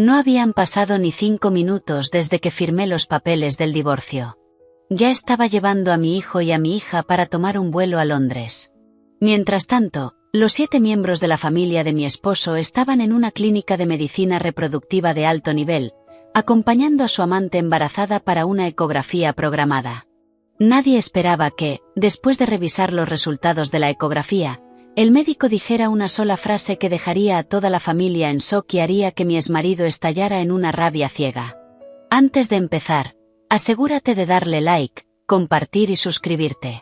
No habían pasado ni 5 minutos desde que firmé los papeles del divorcio. Ya estaba llevando a mi hijo y a mi hija para tomar un vuelo a Londres. Mientras tanto, los 7 miembros de la familia de mi esposo estaban en una clínica de medicina reproductiva de alto nivel, acompañando a su amante embarazada para una ecografía programada. Nadie esperaba que, después de revisar los resultados de la ecografía, el médico dijera una sola frase que dejaría a toda la familia en shock y haría que mi exmarido estallara en una rabia ciega. Antes de empezar, asegúrate de darle like, compartir y suscribirte.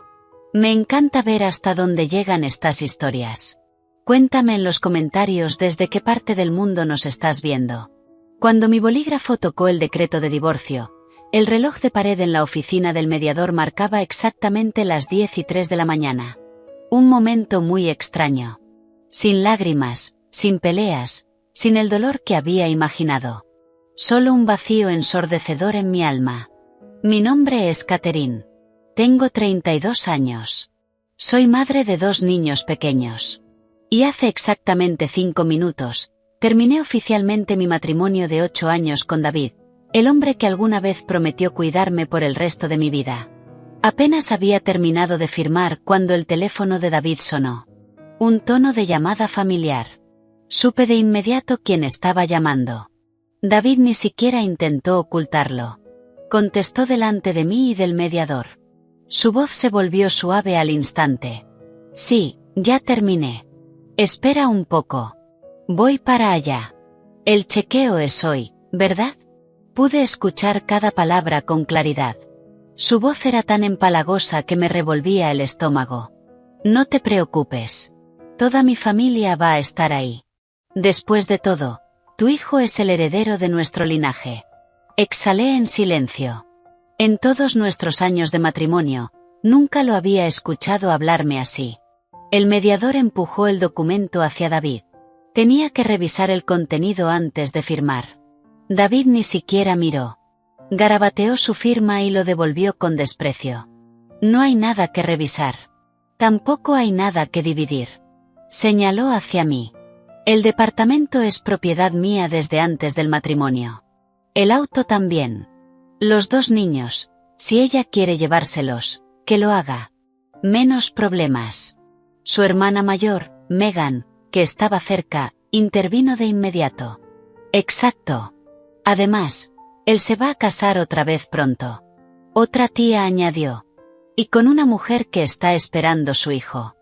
Me encanta ver hasta dónde llegan estas historias. Cuéntame en los comentarios desde qué parte del mundo nos estás viendo. Cuando mi bolígrafo tocó el decreto de divorcio, el reloj de pared en la oficina del mediador marcaba exactamente las 10:03 de la mañana. Un momento muy extraño. Sin lágrimas, sin peleas, sin el dolor que había imaginado. Solo un vacío ensordecedor en mi alma. Mi nombre es Catherine. Tengo 32 años. Soy madre de 2 niños pequeños. Y hace exactamente 5 minutos, terminé oficialmente mi matrimonio de 8 años con David, el hombre que alguna vez prometió cuidarme por el resto de mi vida. Apenas había terminado de firmar cuando el teléfono de David sonó. Un tono de llamada familiar. Supe de inmediato quién estaba llamando. David ni siquiera intentó ocultarlo. Contestó delante de mí y del mediador. Su voz se volvió suave al instante. Sí, ya terminé. Espera un poco. Voy para allá. El chequeo es hoy, ¿verdad? Pude escuchar cada palabra con claridad. Su voz era tan empalagosa que me revolvía el estómago. No te preocupes. Toda mi familia va a estar ahí. Después de todo, tu hijo es el heredero de nuestro linaje. Exhalé en silencio. En todos nuestros años de matrimonio, nunca lo había escuchado hablarme así. El mediador empujó el documento hacia David. Tenía que revisar el contenido antes de firmar. David ni siquiera miró. Garabateó su firma y lo devolvió con desprecio. No hay nada que revisar. Tampoco hay nada que dividir. Señaló hacia mí. El departamento es propiedad mía desde antes del matrimonio. El auto también. Los 2 niños, si ella quiere llevárselos, que lo haga. Menos problemas. Su hermana mayor, Megan, que estaba cerca, intervino de inmediato. Exacto. Además, él se va a casar otra vez pronto. Otra tía añadió. Y con una mujer que está esperando su hijo.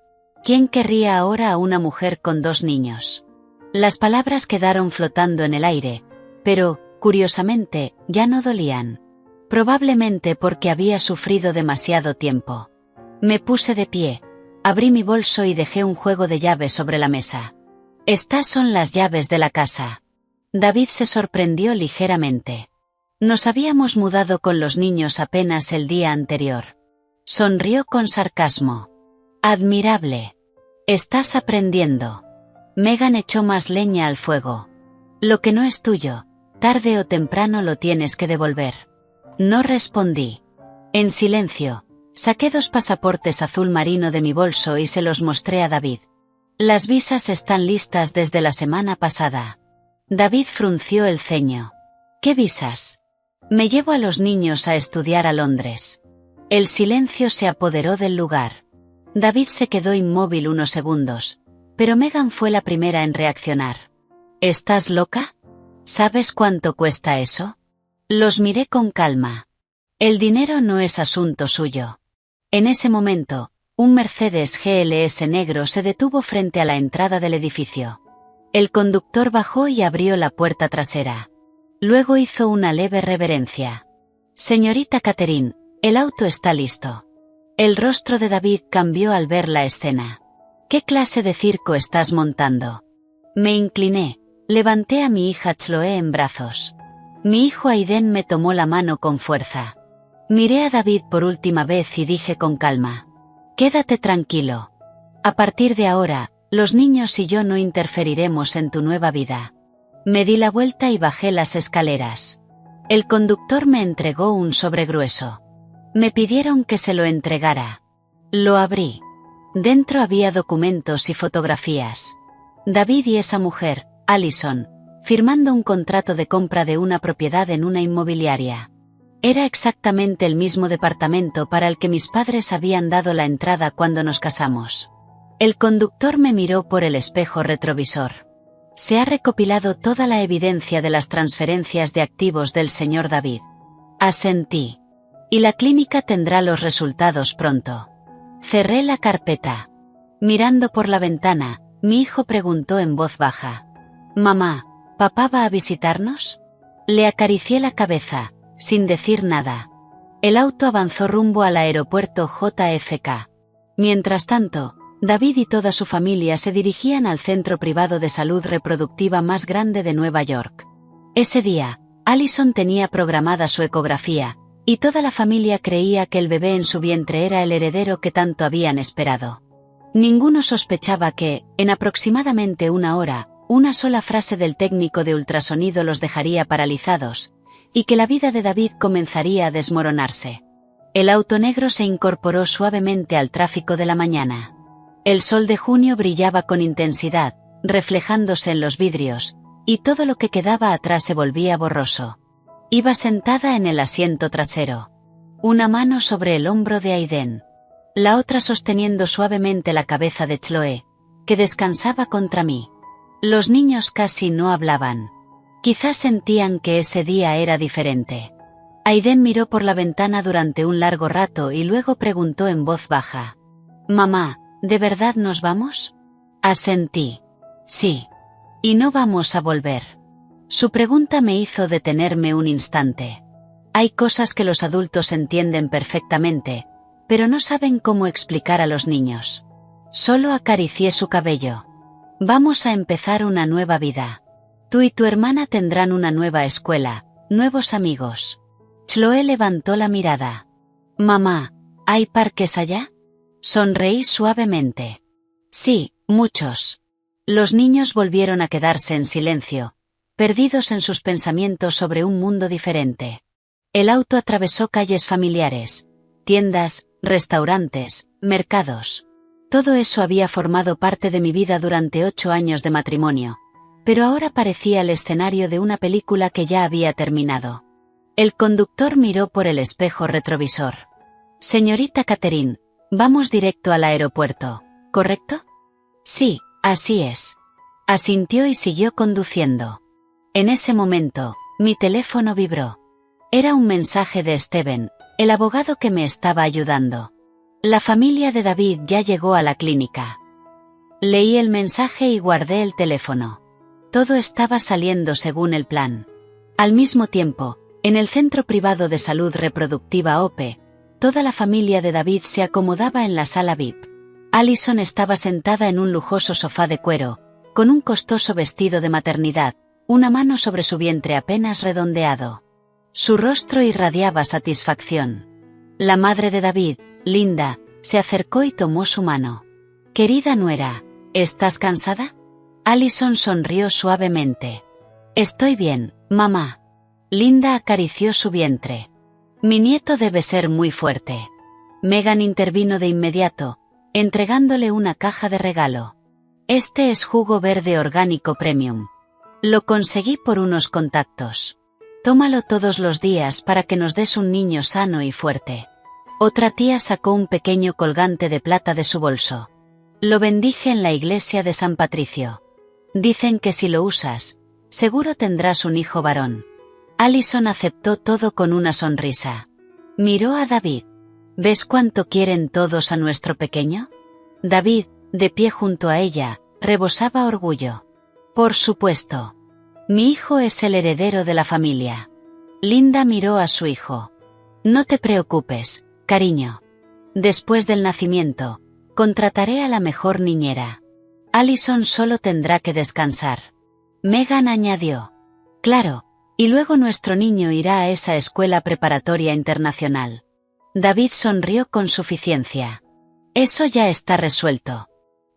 ¿Quién querría ahora a una mujer con 2 niños? Las palabras quedaron flotando en el aire, pero, curiosamente, ya no dolían. Probablemente porque había sufrido demasiado tiempo. Me puse de pie, abrí mi bolso y dejé un juego de llaves sobre la mesa. Estas son las llaves de la casa. David se sorprendió ligeramente. Nos habíamos mudado con los niños apenas el día anterior. Sonrió con sarcasmo. Admirable. Estás aprendiendo. Megan echó más leña al fuego. Lo que no es tuyo, tarde o temprano lo tienes que devolver. No respondí. En silencio, saqué 2 pasaportes azul marino de mi bolso y se los mostré a David. Las visas están listas desde la semana pasada. David frunció el ceño. ¿Qué visas? Me llevo a los niños a estudiar a Londres. El silencio se apoderó del lugar. David se quedó inmóvil unos segundos, pero Megan fue la primera en reaccionar. ¿Estás loca? ¿Sabes cuánto cuesta eso? Los miré con calma. El dinero no es asunto suyo. En ese momento, un Mercedes GLS negro se detuvo frente a la entrada del edificio. El conductor bajó y abrió la puerta trasera. Luego hizo una leve reverencia. Señorita Catherine, el auto está listo. El rostro de David cambió al ver la escena. ¿Qué clase de circo estás montando? Me incliné, levanté a mi hija Chloe en brazos. Mi hijo Aiden me tomó la mano con fuerza. Miré a David por última vez y dije con calma. Quédate tranquilo. A partir de ahora, los niños y yo no interferiremos en tu nueva vida. Me di la vuelta y bajé las escaleras. El conductor me entregó un sobre grueso. Me pidieron que se lo entregara. Lo abrí. Dentro había documentos y fotografías. David y esa mujer, Allison, firmando un contrato de compra de una propiedad en una inmobiliaria. Era exactamente el mismo departamento para el que mis padres habían dado la entrada cuando nos casamos. El conductor me miró por el espejo retrovisor. Se ha recopilado toda la evidencia de las transferencias de activos del señor David. Asentí. Y la clínica tendrá los resultados pronto. Cerré la carpeta. Mirando por la ventana, mi hijo preguntó en voz baja: «Mamá, ¿papá va a visitarnos?». Le acaricié la cabeza, sin decir nada. El auto avanzó rumbo al aeropuerto JFK. Mientras tanto, David y toda su familia se dirigían al centro privado de salud reproductiva más grande de Nueva York. Ese día, Allison tenía programada su ecografía, y toda la familia creía que el bebé en su vientre era el heredero que tanto habían esperado. Ninguno sospechaba que, en aproximadamente una hora, una sola frase del técnico de ultrasonido los dejaría paralizados, y que la vida de David comenzaría a desmoronarse. El auto negro se incorporó suavemente al tráfico de la mañana. El sol de junio brillaba con intensidad, reflejándose en los vidrios, y todo lo que quedaba atrás se volvía borroso. Iba sentada en el asiento trasero. Una mano sobre el hombro de Aiden. La otra sosteniendo suavemente la cabeza de Chloe, que descansaba contra mí. Los niños casi no hablaban. Quizás sentían que ese día era diferente. Aiden miró por la ventana durante un largo rato y luego preguntó en voz baja: «Mamá, ¿de verdad nos vamos?». Asentí. «Sí. Y no vamos a volver». Su pregunta me hizo detenerme un instante. Hay cosas que los adultos entienden perfectamente, pero no saben cómo explicar a los niños. Solo acaricié su cabello. «Vamos a empezar una nueva vida. Tú y tu hermana tendrán una nueva escuela, nuevos amigos». Chloe levantó la mirada. «Mamá, ¿hay parques allá?». Sonreí suavemente. «Sí, muchos». Los niños volvieron a quedarse en silencio, perdidos en sus pensamientos sobre un mundo diferente. El auto atravesó calles familiares, tiendas, restaurantes, mercados. Todo eso había formado parte de mi vida durante 8 años de matrimonio, pero ahora parecía el escenario de una película que ya había terminado. El conductor miró por el espejo retrovisor. «Señorita Catherine, vamos directo al aeropuerto, ¿correcto?». «Sí, así es». Asintió y siguió conduciendo. En ese momento, mi teléfono vibró. Era un mensaje de Steven, el abogado que me estaba ayudando. La familia de David ya llegó a la clínica. Leí el mensaje y guardé el teléfono. Todo estaba saliendo según el plan. Al mismo tiempo, en el Centro Privado de Salud Reproductiva OPE, toda la familia de David se acomodaba en la sala VIP. Allison estaba sentada en un lujoso sofá de cuero, con un costoso vestido de maternidad, una mano sobre su vientre apenas redondeado. Su rostro irradiaba satisfacción. La madre de David, Linda, se acercó y tomó su mano. «Querida nuera, ¿estás cansada?». Allison sonrió suavemente. «Estoy bien, mamá». Linda acarició su vientre. «Mi nieto debe ser muy fuerte». Megan intervino de inmediato, entregándole una caja de regalo. «Este es jugo verde orgánico premium. Lo conseguí por unos contactos. Tómalo todos los días para que nos des un niño sano y fuerte». Otra tía sacó un pequeño colgante de plata de su bolso. «Lo bendije en la iglesia de San Patricio. Dicen que si lo usas, seguro tendrás un hijo varón». Allison aceptó todo con una sonrisa. Miró a David. «¿Ves cuánto quieren todos a nuestro pequeño?». David, de pie junto a ella, rebosaba orgullo. «Por supuesto. Mi hijo es el heredero de la familia». Linda miró a su hijo. «No te preocupes, cariño. Después del nacimiento, contrataré a la mejor niñera. Allison solo tendrá que descansar». Megan añadió. «Claro, y luego nuestro niño irá a esa escuela preparatoria internacional». David sonrió con suficiencia. «Eso ya está resuelto.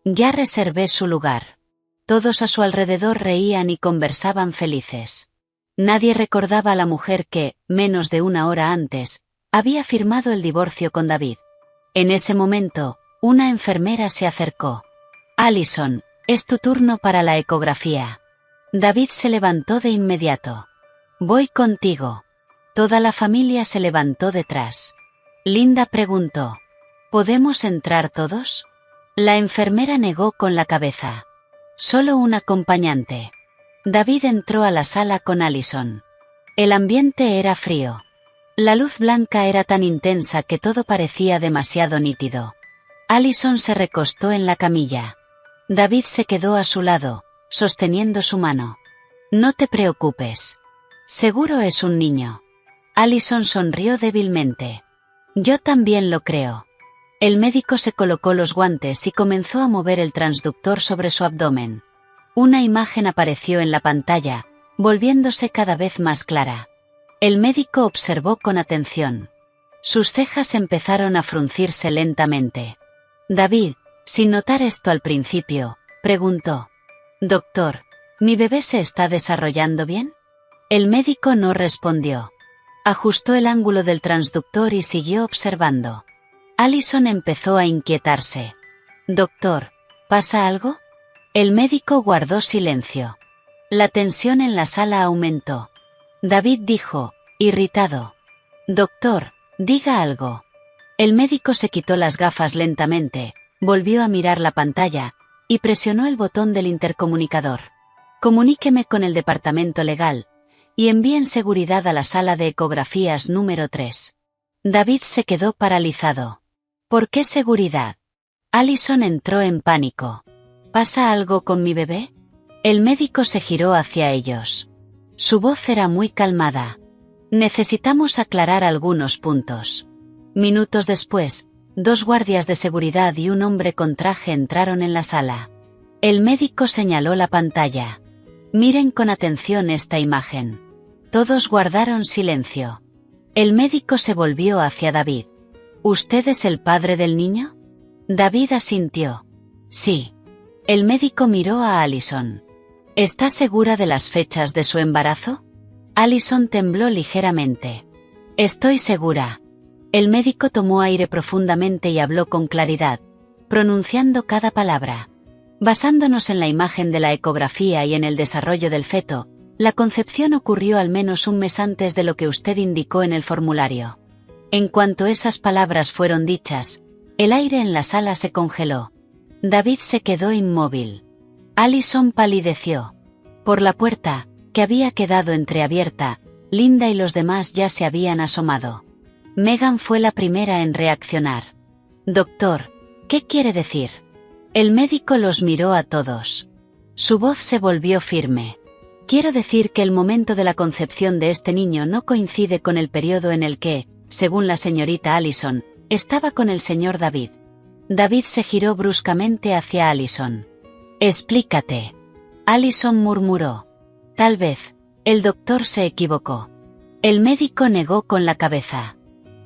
Ya reservé su lugar». Todos a su alrededor reían y conversaban felices. Nadie recordaba a la mujer que, menos de una hora antes, había firmado el divorcio con David. En ese momento, una enfermera se acercó. «Allison, es tu turno para la ecografía». David se levantó de inmediato. Voy contigo. Toda la familia se levantó detrás. Linda preguntó: ¿podemos entrar todos? La enfermera negó con la cabeza. Solo un acompañante. David entró a la sala con Allison. El ambiente era frío. La luz blanca era tan intensa que todo parecía demasiado nítido. Allison se recostó en la camilla. David se quedó a su lado, sosteniendo su mano. No te preocupes. Seguro es un niño. Allison sonrió débilmente. Yo también lo creo. El médico se colocó los guantes y comenzó a mover el transductor sobre su abdomen. Una imagen apareció en la pantalla, volviéndose cada vez más clara. El médico observó con atención. Sus cejas empezaron a fruncirse lentamente. David, sin notar esto al principio, preguntó: «Doctor, ¿mi bebé se está desarrollando bien?». El médico no respondió. Ajustó el ángulo del transductor y siguió observando. Allison empezó a inquietarse. «Doctor, ¿pasa algo?». El médico guardó silencio. La tensión en la sala aumentó. David dijo, irritado: «Doctor, diga algo». El médico se quitó las gafas lentamente, volvió a mirar la pantalla, y presionó el botón del intercomunicador. «Comuníqueme con el departamento legal, y envíen seguridad a la sala de ecografías número 3». David se quedó paralizado. «¿Por qué seguridad?». Allison entró en pánico. «¿Pasa algo con mi bebé?». El médico se giró hacia ellos. Su voz era muy calmada. «Necesitamos aclarar algunos puntos». Minutos después, 2 guardias de seguridad y un hombre con traje entraron en la sala. El médico señaló la pantalla. «Miren con atención esta imagen». Todos guardaron silencio. El médico se volvió hacia David. «¿Usted es el padre del niño?». David asintió. «Sí». El médico miró a Allison. «¿Está segura de las fechas de su embarazo?». Allison tembló ligeramente. «Estoy segura». El médico tomó aire profundamente y habló con claridad, pronunciando cada palabra. «Basándonos en la imagen de la ecografía y en el desarrollo del feto, la concepción ocurrió al menos un mes antes de lo que usted indicó en el formulario». En cuanto esas palabras fueron dichas, el aire en la sala se congeló. David se quedó inmóvil. Allison palideció. Por la puerta, que había quedado entreabierta, Linda y los demás ya se habían asomado. Megan fue la primera en reaccionar. «Doctor, ¿qué quiere decir?». El médico los miró a todos. Su voz se volvió firme. «Quiero decir que el momento de la concepción de este niño no coincide con el periodo en el que, según la señorita Allison, estaba con el señor David». David se giró bruscamente hacia Allison. «Explícate». Allison murmuró. «Tal vez, el doctor se equivocó». El médico negó con la cabeza.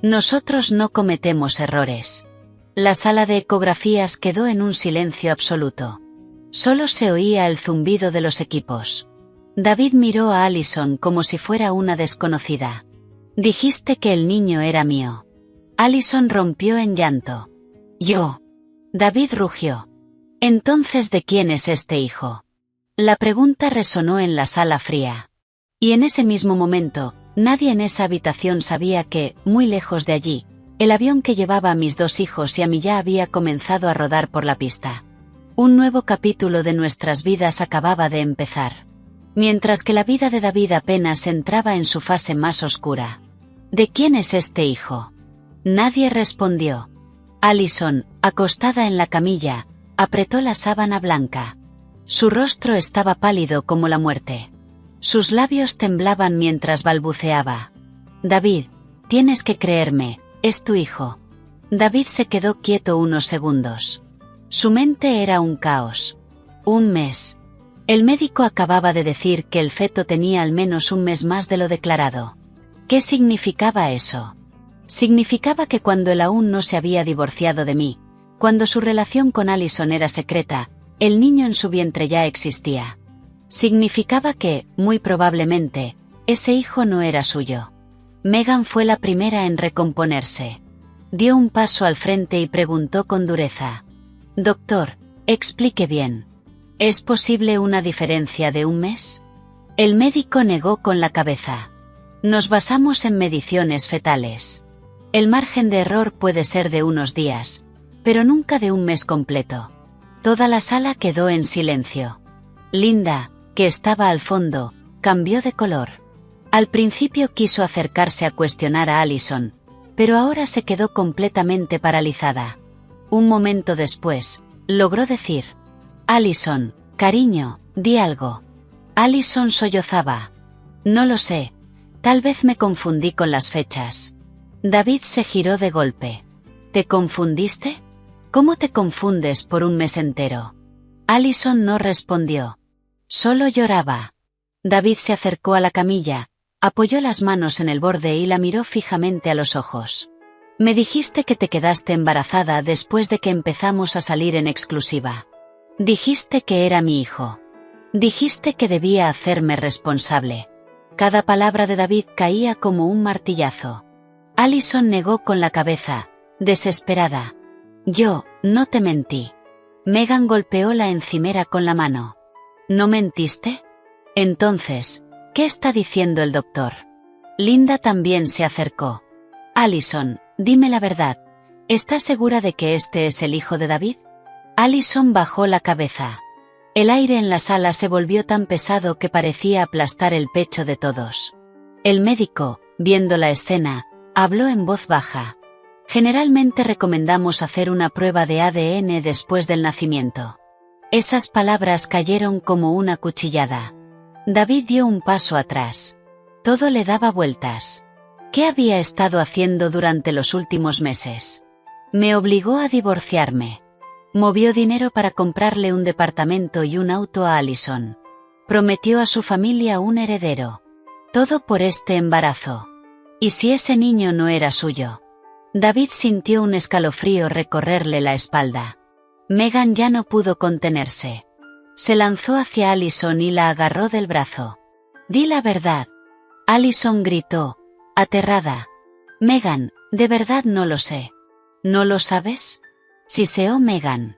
«Nosotros no cometemos errores». La sala de ecografías quedó en un silencio absoluto. Solo se oía el zumbido de los equipos. David miró a Allison como si fuera una desconocida. «Dijiste que el niño era mío». Allison rompió en llanto. «¿Yo?». David rugió. «Entonces, ¿de quién es este hijo?». La pregunta resonó en la sala fría. Y en ese mismo momento, nadie en esa habitación sabía que, muy lejos de allí, el avión que llevaba a mis 2 hijos y a mí ya había comenzado a rodar por la pista. Un nuevo capítulo de nuestras vidas acababa de empezar. Mientras que la vida de David apenas entraba en su fase más oscura. «¿De quién es este hijo?». Nadie respondió. Allison, acostada en la camilla, apretó la sábana blanca. Su rostro estaba pálido como la muerte. Sus labios temblaban mientras balbuceaba. «David, tienes que creerme, es tu hijo». David se quedó quieto unos segundos. Su mente era un caos. Un mes. El médico acababa de decir que el feto tenía al menos un mes más de lo declarado. ¿Qué significaba eso? Significaba que cuando él aún no se había divorciado de mí, cuando su relación con Allison era secreta, el niño en su vientre ya existía. Significaba que, muy probablemente, ese hijo no era suyo. Megan fue la primera en recomponerse. Dio un paso al frente y preguntó con dureza. «Doctor, explique bien». ¿Es posible una diferencia de un mes? El médico negó con la cabeza. Nos basamos en mediciones fetales. El margen de error puede ser de unos días, pero nunca de un mes completo. Toda la sala quedó en silencio. Linda, que estaba al fondo, cambió de color. Al principio quiso acercarse a cuestionar a Allison, pero ahora se quedó completamente paralizada. Un momento después, logró decir: Allison, cariño, di algo. Allison sollozaba. No lo sé, tal vez me confundí con las fechas. David se giró de golpe. ¿Te confundiste? ¿Cómo te confundes por un mes entero? Allison no respondió. Solo lloraba. David se acercó a la camilla, apoyó las manos en el borde y la miró fijamente a los ojos. Me dijiste que te quedaste embarazada después de que empezamos a salir en exclusiva. Dijiste que era mi hijo. Dijiste que debía hacerme responsable. Cada palabra de David caía como un martillazo. Allison negó con la cabeza, desesperada. Yo, no te mentí. Megan golpeó la encimera con la mano. ¿No mentiste? Entonces, ¿qué está diciendo el doctor? Linda también se acercó. Allison, dime la verdad. ¿Estás segura de que este es el hijo de David? Allison bajó la cabeza. El aire en la sala se volvió tan pesado que parecía aplastar el pecho de todos. El médico, viendo la escena, habló en voz baja. Generalmente recomendamos hacer una prueba de ADN después del nacimiento. Esas palabras cayeron como una cuchillada. David dio un paso atrás. Todo le daba vueltas. ¿Qué había estado haciendo durante los últimos meses? Me obligó a divorciarme. Movió dinero para comprarle un departamento y un auto a Allison. Prometió a su familia un heredero. Todo por este embarazo. ¿Y si ese niño no era suyo? David sintió un escalofrío recorrerle la espalda. Megan ya no pudo contenerse. Se lanzó hacia Allison y la agarró del brazo. Di la verdad. Allison gritó, aterrada. Megan, de verdad no lo sé. ¿No lo sabes? Siseó Megan.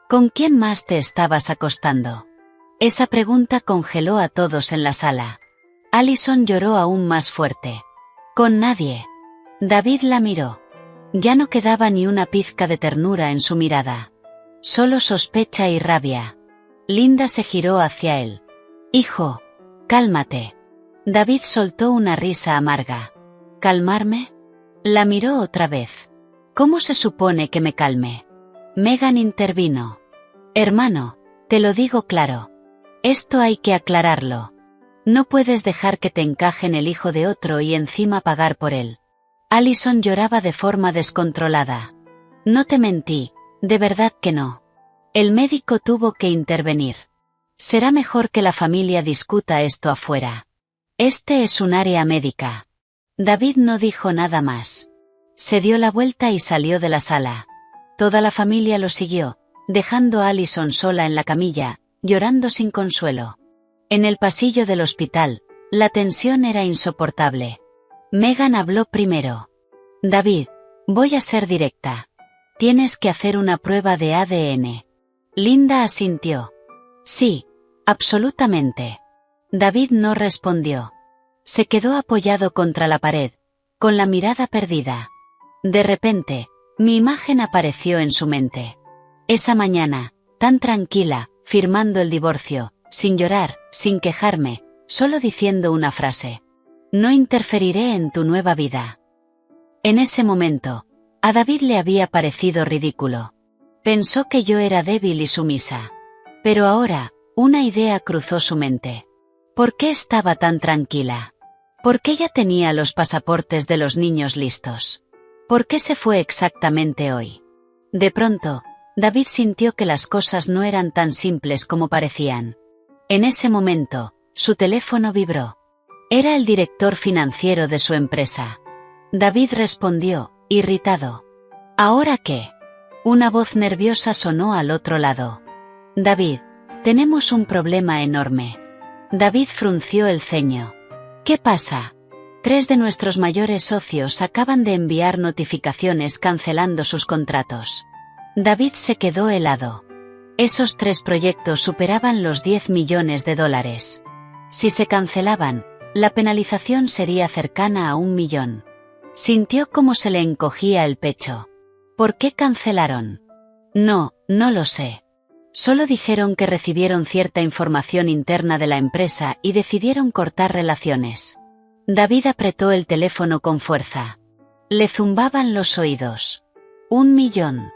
¿Con quién más te estabas acostando? Esa pregunta congeló a todos en la sala. Allison lloró aún más fuerte. Con nadie. David la miró. Ya no quedaba ni una pizca de ternura en su mirada. Solo sospecha y rabia. Linda se giró hacia él. Hijo, cálmate. David soltó una risa amarga. ¿Calmarme? La miró otra vez. ¿Cómo se supone que me calme? Megan intervino. Hermano, te lo digo claro. Esto hay que aclararlo. No puedes dejar que te encajen el hijo de otro y encima pagar por él. Allison lloraba de forma descontrolada. No te mentí, de verdad que no. El médico tuvo que intervenir. Será mejor que la familia discuta esto afuera. Este es un área médica. David no dijo nada más. Se dio la vuelta y salió de la sala. Toda la familia lo siguió, dejando a Allison sola en la camilla, llorando sin consuelo. En el pasillo del hospital, la tensión era insoportable. Megan habló primero. David, voy a ser directa. Tienes que hacer una prueba de ADN. Linda asintió. Sí, absolutamente. David no respondió. Se quedó apoyado contra la pared, con la mirada perdida. De repente, mi imagen apareció en su mente. Esa mañana, tan tranquila, firmando el divorcio, sin llorar, sin quejarme, solo diciendo una frase. No interferiré en tu nueva vida. En ese momento, a David le había parecido ridículo. Pensó que yo era débil y sumisa. Pero ahora, una idea cruzó su mente. ¿Por qué estaba tan tranquila? ¿Por qué ya tenía los pasaportes de los niños listos? ¿Por qué se fue exactamente hoy? De pronto, David sintió que las cosas no eran tan simples como parecían. En ese momento, su teléfono vibró. Era el director financiero de su empresa. David respondió, irritado. ¿Ahora qué? Una voz nerviosa sonó al otro lado. David, tenemos un problema enorme. David frunció el ceño. ¿Qué pasa? 3 de nuestros mayores socios acaban de enviar notificaciones cancelando sus contratos. David se quedó helado. Esos 3 proyectos superaban los 10 millones de dólares. Si se cancelaban, la penalización sería cercana a 1 millón. Sintió cómo se le encogía el pecho. ¿Por qué cancelaron? No lo sé. Solo dijeron que recibieron cierta información interna de la empresa y decidieron cortar relaciones. David apretó el teléfono con fuerza. Le zumbaban los oídos. 1 millón.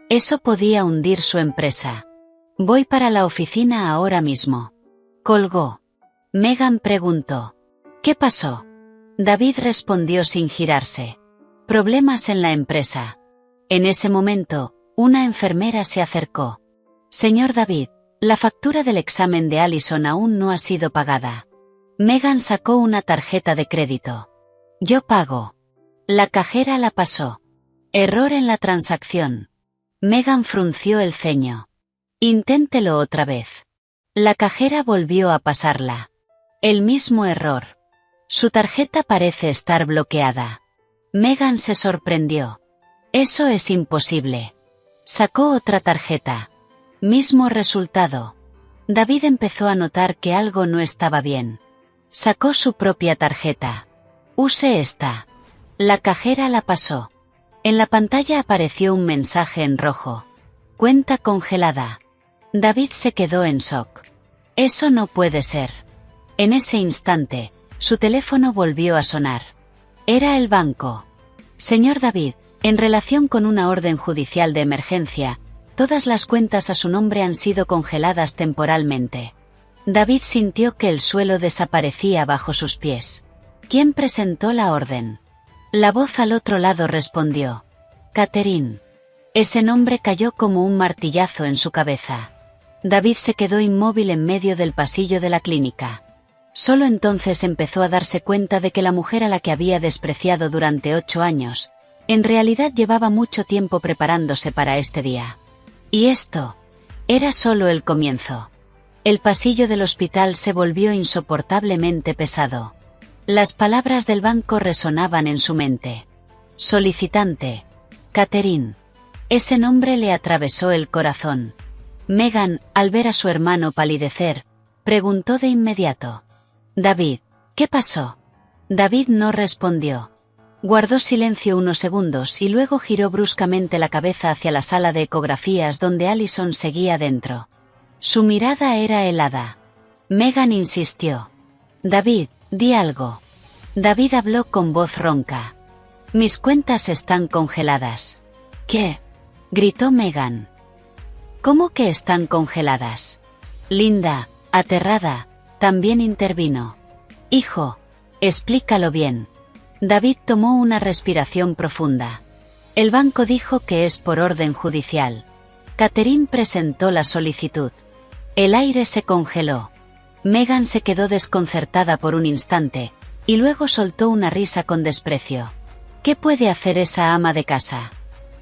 Eso podía hundir su empresa. Voy para la oficina ahora mismo. Colgó. Megan preguntó. ¿Qué pasó? David respondió sin girarse. Problemas en la empresa. En ese momento, una enfermera se acercó. Señor David, la factura del examen de Allison aún no ha sido pagada. Megan sacó una tarjeta de crédito. Yo pago. La cajera la pasó. Error en la transacción. Megan frunció el ceño. Inténtelo otra vez. La cajera volvió a pasarla. El mismo error. Su tarjeta parece estar bloqueada. Megan se sorprendió. Eso es imposible. Sacó otra tarjeta. Mismo resultado. David empezó a notar que algo no estaba bien. Sacó su propia tarjeta. Use esta. La cajera la pasó. En la pantalla apareció un mensaje en rojo. Cuenta congelada. David se quedó en shock. Eso no puede ser. En ese instante, su teléfono volvió a sonar. Era el banco. Señor David, en relación con una orden judicial de emergencia, todas las cuentas a su nombre han sido congeladas temporalmente. David sintió que el suelo desaparecía bajo sus pies. ¿Quién presentó la orden? La voz al otro lado respondió. Catherine. Ese nombre cayó como un martillazo en su cabeza. David se quedó inmóvil en medio del pasillo de la clínica. Solo entonces empezó a darse cuenta de que la mujer a la que había despreciado durante 8 años, en realidad llevaba mucho tiempo preparándose para este día. Y esto era solo el comienzo. El pasillo del hospital se volvió insoportablemente pesado. Las palabras del banco resonaban en su mente. Solicitante. Catherine. Ese nombre le atravesó el corazón. Megan, al ver a su hermano palidecer, preguntó de inmediato. David, ¿qué pasó? David no respondió. Guardó silencio unos segundos y luego giró bruscamente la cabeza hacia la sala de ecografías donde Allison seguía dentro. Su mirada era helada. Megan insistió. David, di algo. David habló con voz ronca. Mis cuentas están congeladas. ¿Qué? Gritó Megan. ¿Cómo que están congeladas? Linda, aterrada, también intervino. Hijo, explícalo bien. David tomó una respiración profunda. El banco dijo que es por orden judicial. Catherine presentó la solicitud. El aire se congeló. Megan se quedó desconcertada por un instante, y luego soltó una risa con desprecio. ¿Qué puede hacer esa ama de casa?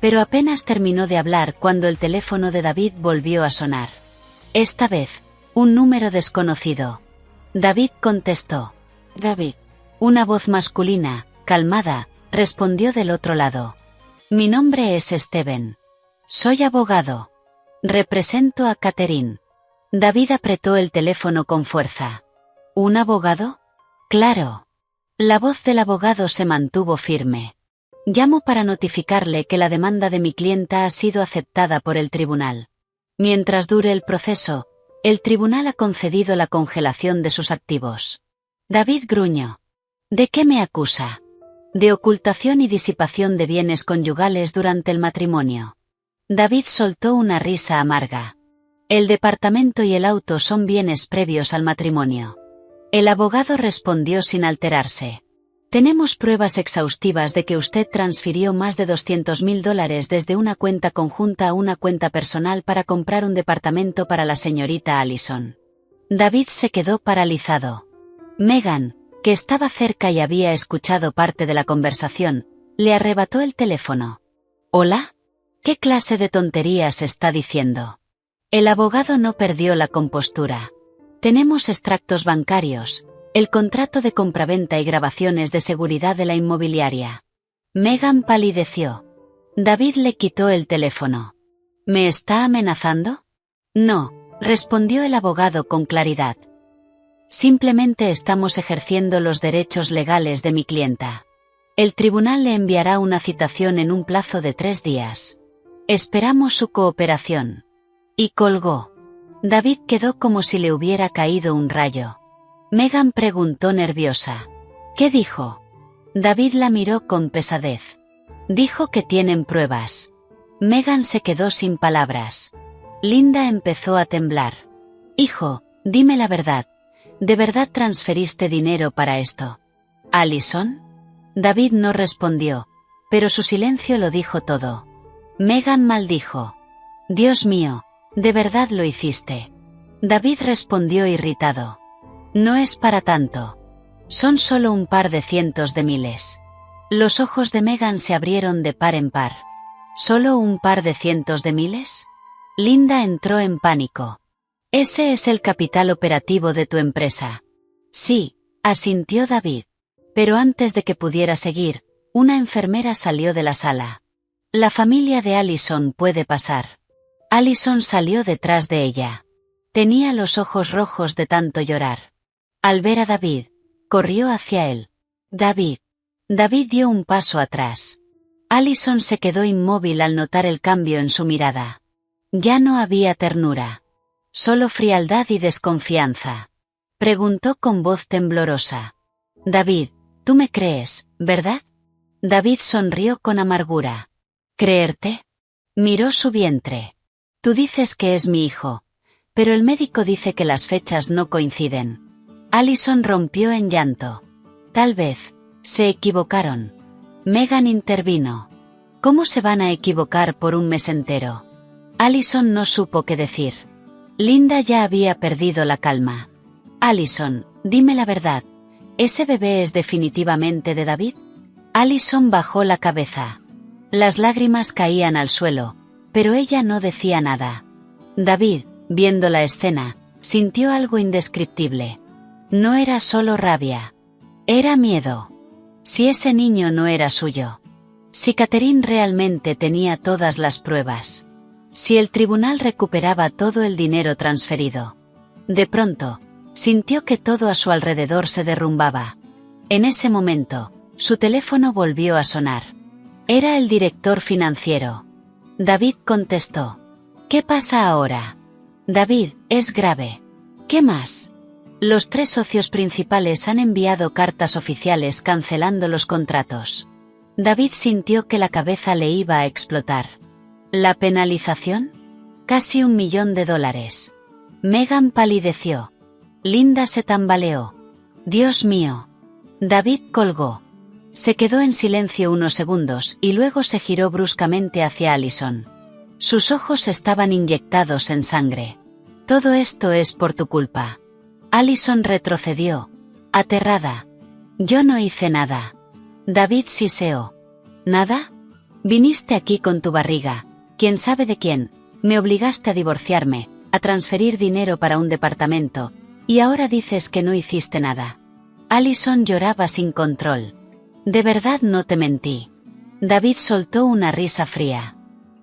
Pero apenas terminó de hablar cuando el teléfono de David volvió a sonar. Esta vez, un número desconocido. David contestó. David. Una voz masculina, calmada, respondió del otro lado. Mi nombre es Steven. Soy abogado. Represento a Catherine. David apretó el teléfono con fuerza. ¿Un abogado? Claro. La voz del abogado se mantuvo firme. Llamo para notificarle que la demanda de mi clienta ha sido aceptada por el tribunal. Mientras dure el proceso, el tribunal ha concedido la congelación de sus activos. David gruñó. ¿De qué me acusa? De ocultación y disipación de bienes conyugales durante el matrimonio. David soltó una risa amarga. El departamento y el auto son bienes previos al matrimonio. El abogado respondió sin alterarse. Tenemos pruebas exhaustivas de que usted transfirió más de $200,000 desde una cuenta conjunta a una cuenta personal para comprar un departamento para la señorita Allison. David se quedó paralizado. Megan, que estaba cerca y había escuchado parte de la conversación, le arrebató el teléfono. ¿Hola? ¿Qué clase de tonterías está diciendo? El abogado no perdió la compostura. Tenemos extractos bancarios, el contrato de compraventa y grabaciones de seguridad de la inmobiliaria. Megan palideció. David le quitó el teléfono. ¿Me está amenazando? No, respondió el abogado con claridad. Simplemente estamos ejerciendo los derechos legales de mi clienta. El tribunal le enviará una citación en un plazo de 3 días. Esperamos su cooperación. Y colgó. David quedó como si le hubiera caído un rayo. Megan preguntó nerviosa. ¿Qué dijo? David la miró con pesadez. Dijo que tienen pruebas. Megan se quedó sin palabras. Linda empezó a temblar. Hijo, dime la verdad. ¿De verdad transferiste dinero para esto? ¿Allison? David no respondió, pero su silencio lo dijo todo. Megan maldijo. Dios mío, ¿de verdad lo hiciste? David respondió irritado. No es para tanto. Son solo un par de cientos de miles. Los ojos de Megan se abrieron de par en par. ¿Solo un par de cientos de miles? Linda entró en pánico. ¿Ese es el capital operativo de tu empresa? Sí, asintió David. Pero antes de que pudiera seguir, una enfermera salió de la sala. La familia de Allison puede pasar. Allison salió detrás de ella. Tenía los ojos rojos de tanto llorar. Al ver a David, corrió hacia él. David. David dio un paso atrás. Allison se quedó inmóvil al notar el cambio en su mirada. Ya no había ternura. Solo frialdad y desconfianza. Preguntó con voz temblorosa. David, tú me crees, ¿verdad? David sonrió con amargura. ¿Creerte? Miró su vientre. Tú dices que es mi hijo, pero el médico dice que las fechas no coinciden. Allison rompió en llanto. Tal vez, se equivocaron. Megan intervino. ¿Cómo se van a equivocar por un mes entero? Allison no supo qué decir. Linda ya había perdido la calma. Allison, dime la verdad. ¿Ese bebé es definitivamente de David? Allison bajó la cabeza. Las lágrimas caían al suelo, pero ella no decía nada. David, viendo la escena, sintió algo indescriptible. No era solo rabia. Era miedo. Si ese niño no era suyo. Si Catherine realmente tenía todas las pruebas. Si el tribunal recuperaba todo el dinero transferido. De pronto, sintió que todo a su alrededor se derrumbaba. En ese momento, su teléfono volvió a sonar. Era el director financiero. David contestó. ¿Qué pasa ahora? David, es grave. ¿Qué más? Los 3 socios principales han enviado cartas oficiales cancelando los contratos. David sintió que la cabeza le iba a explotar. ¿La penalización? Casi $1 millón. Megan palideció. Linda se tambaleó. Dios mío. David colgó. Se quedó en silencio unos segundos y luego se giró bruscamente hacia Allison. Sus ojos estaban inyectados en sangre. Todo esto es por tu culpa. Allison retrocedió, aterrada. Yo no hice nada. David siseó. ¿Nada? Viniste aquí con tu barriga, quién sabe de quién, me obligaste a divorciarme, a transferir dinero para un departamento, y ahora dices que no hiciste nada. Allison lloraba sin control. De verdad no te mentí. David soltó una risa fría.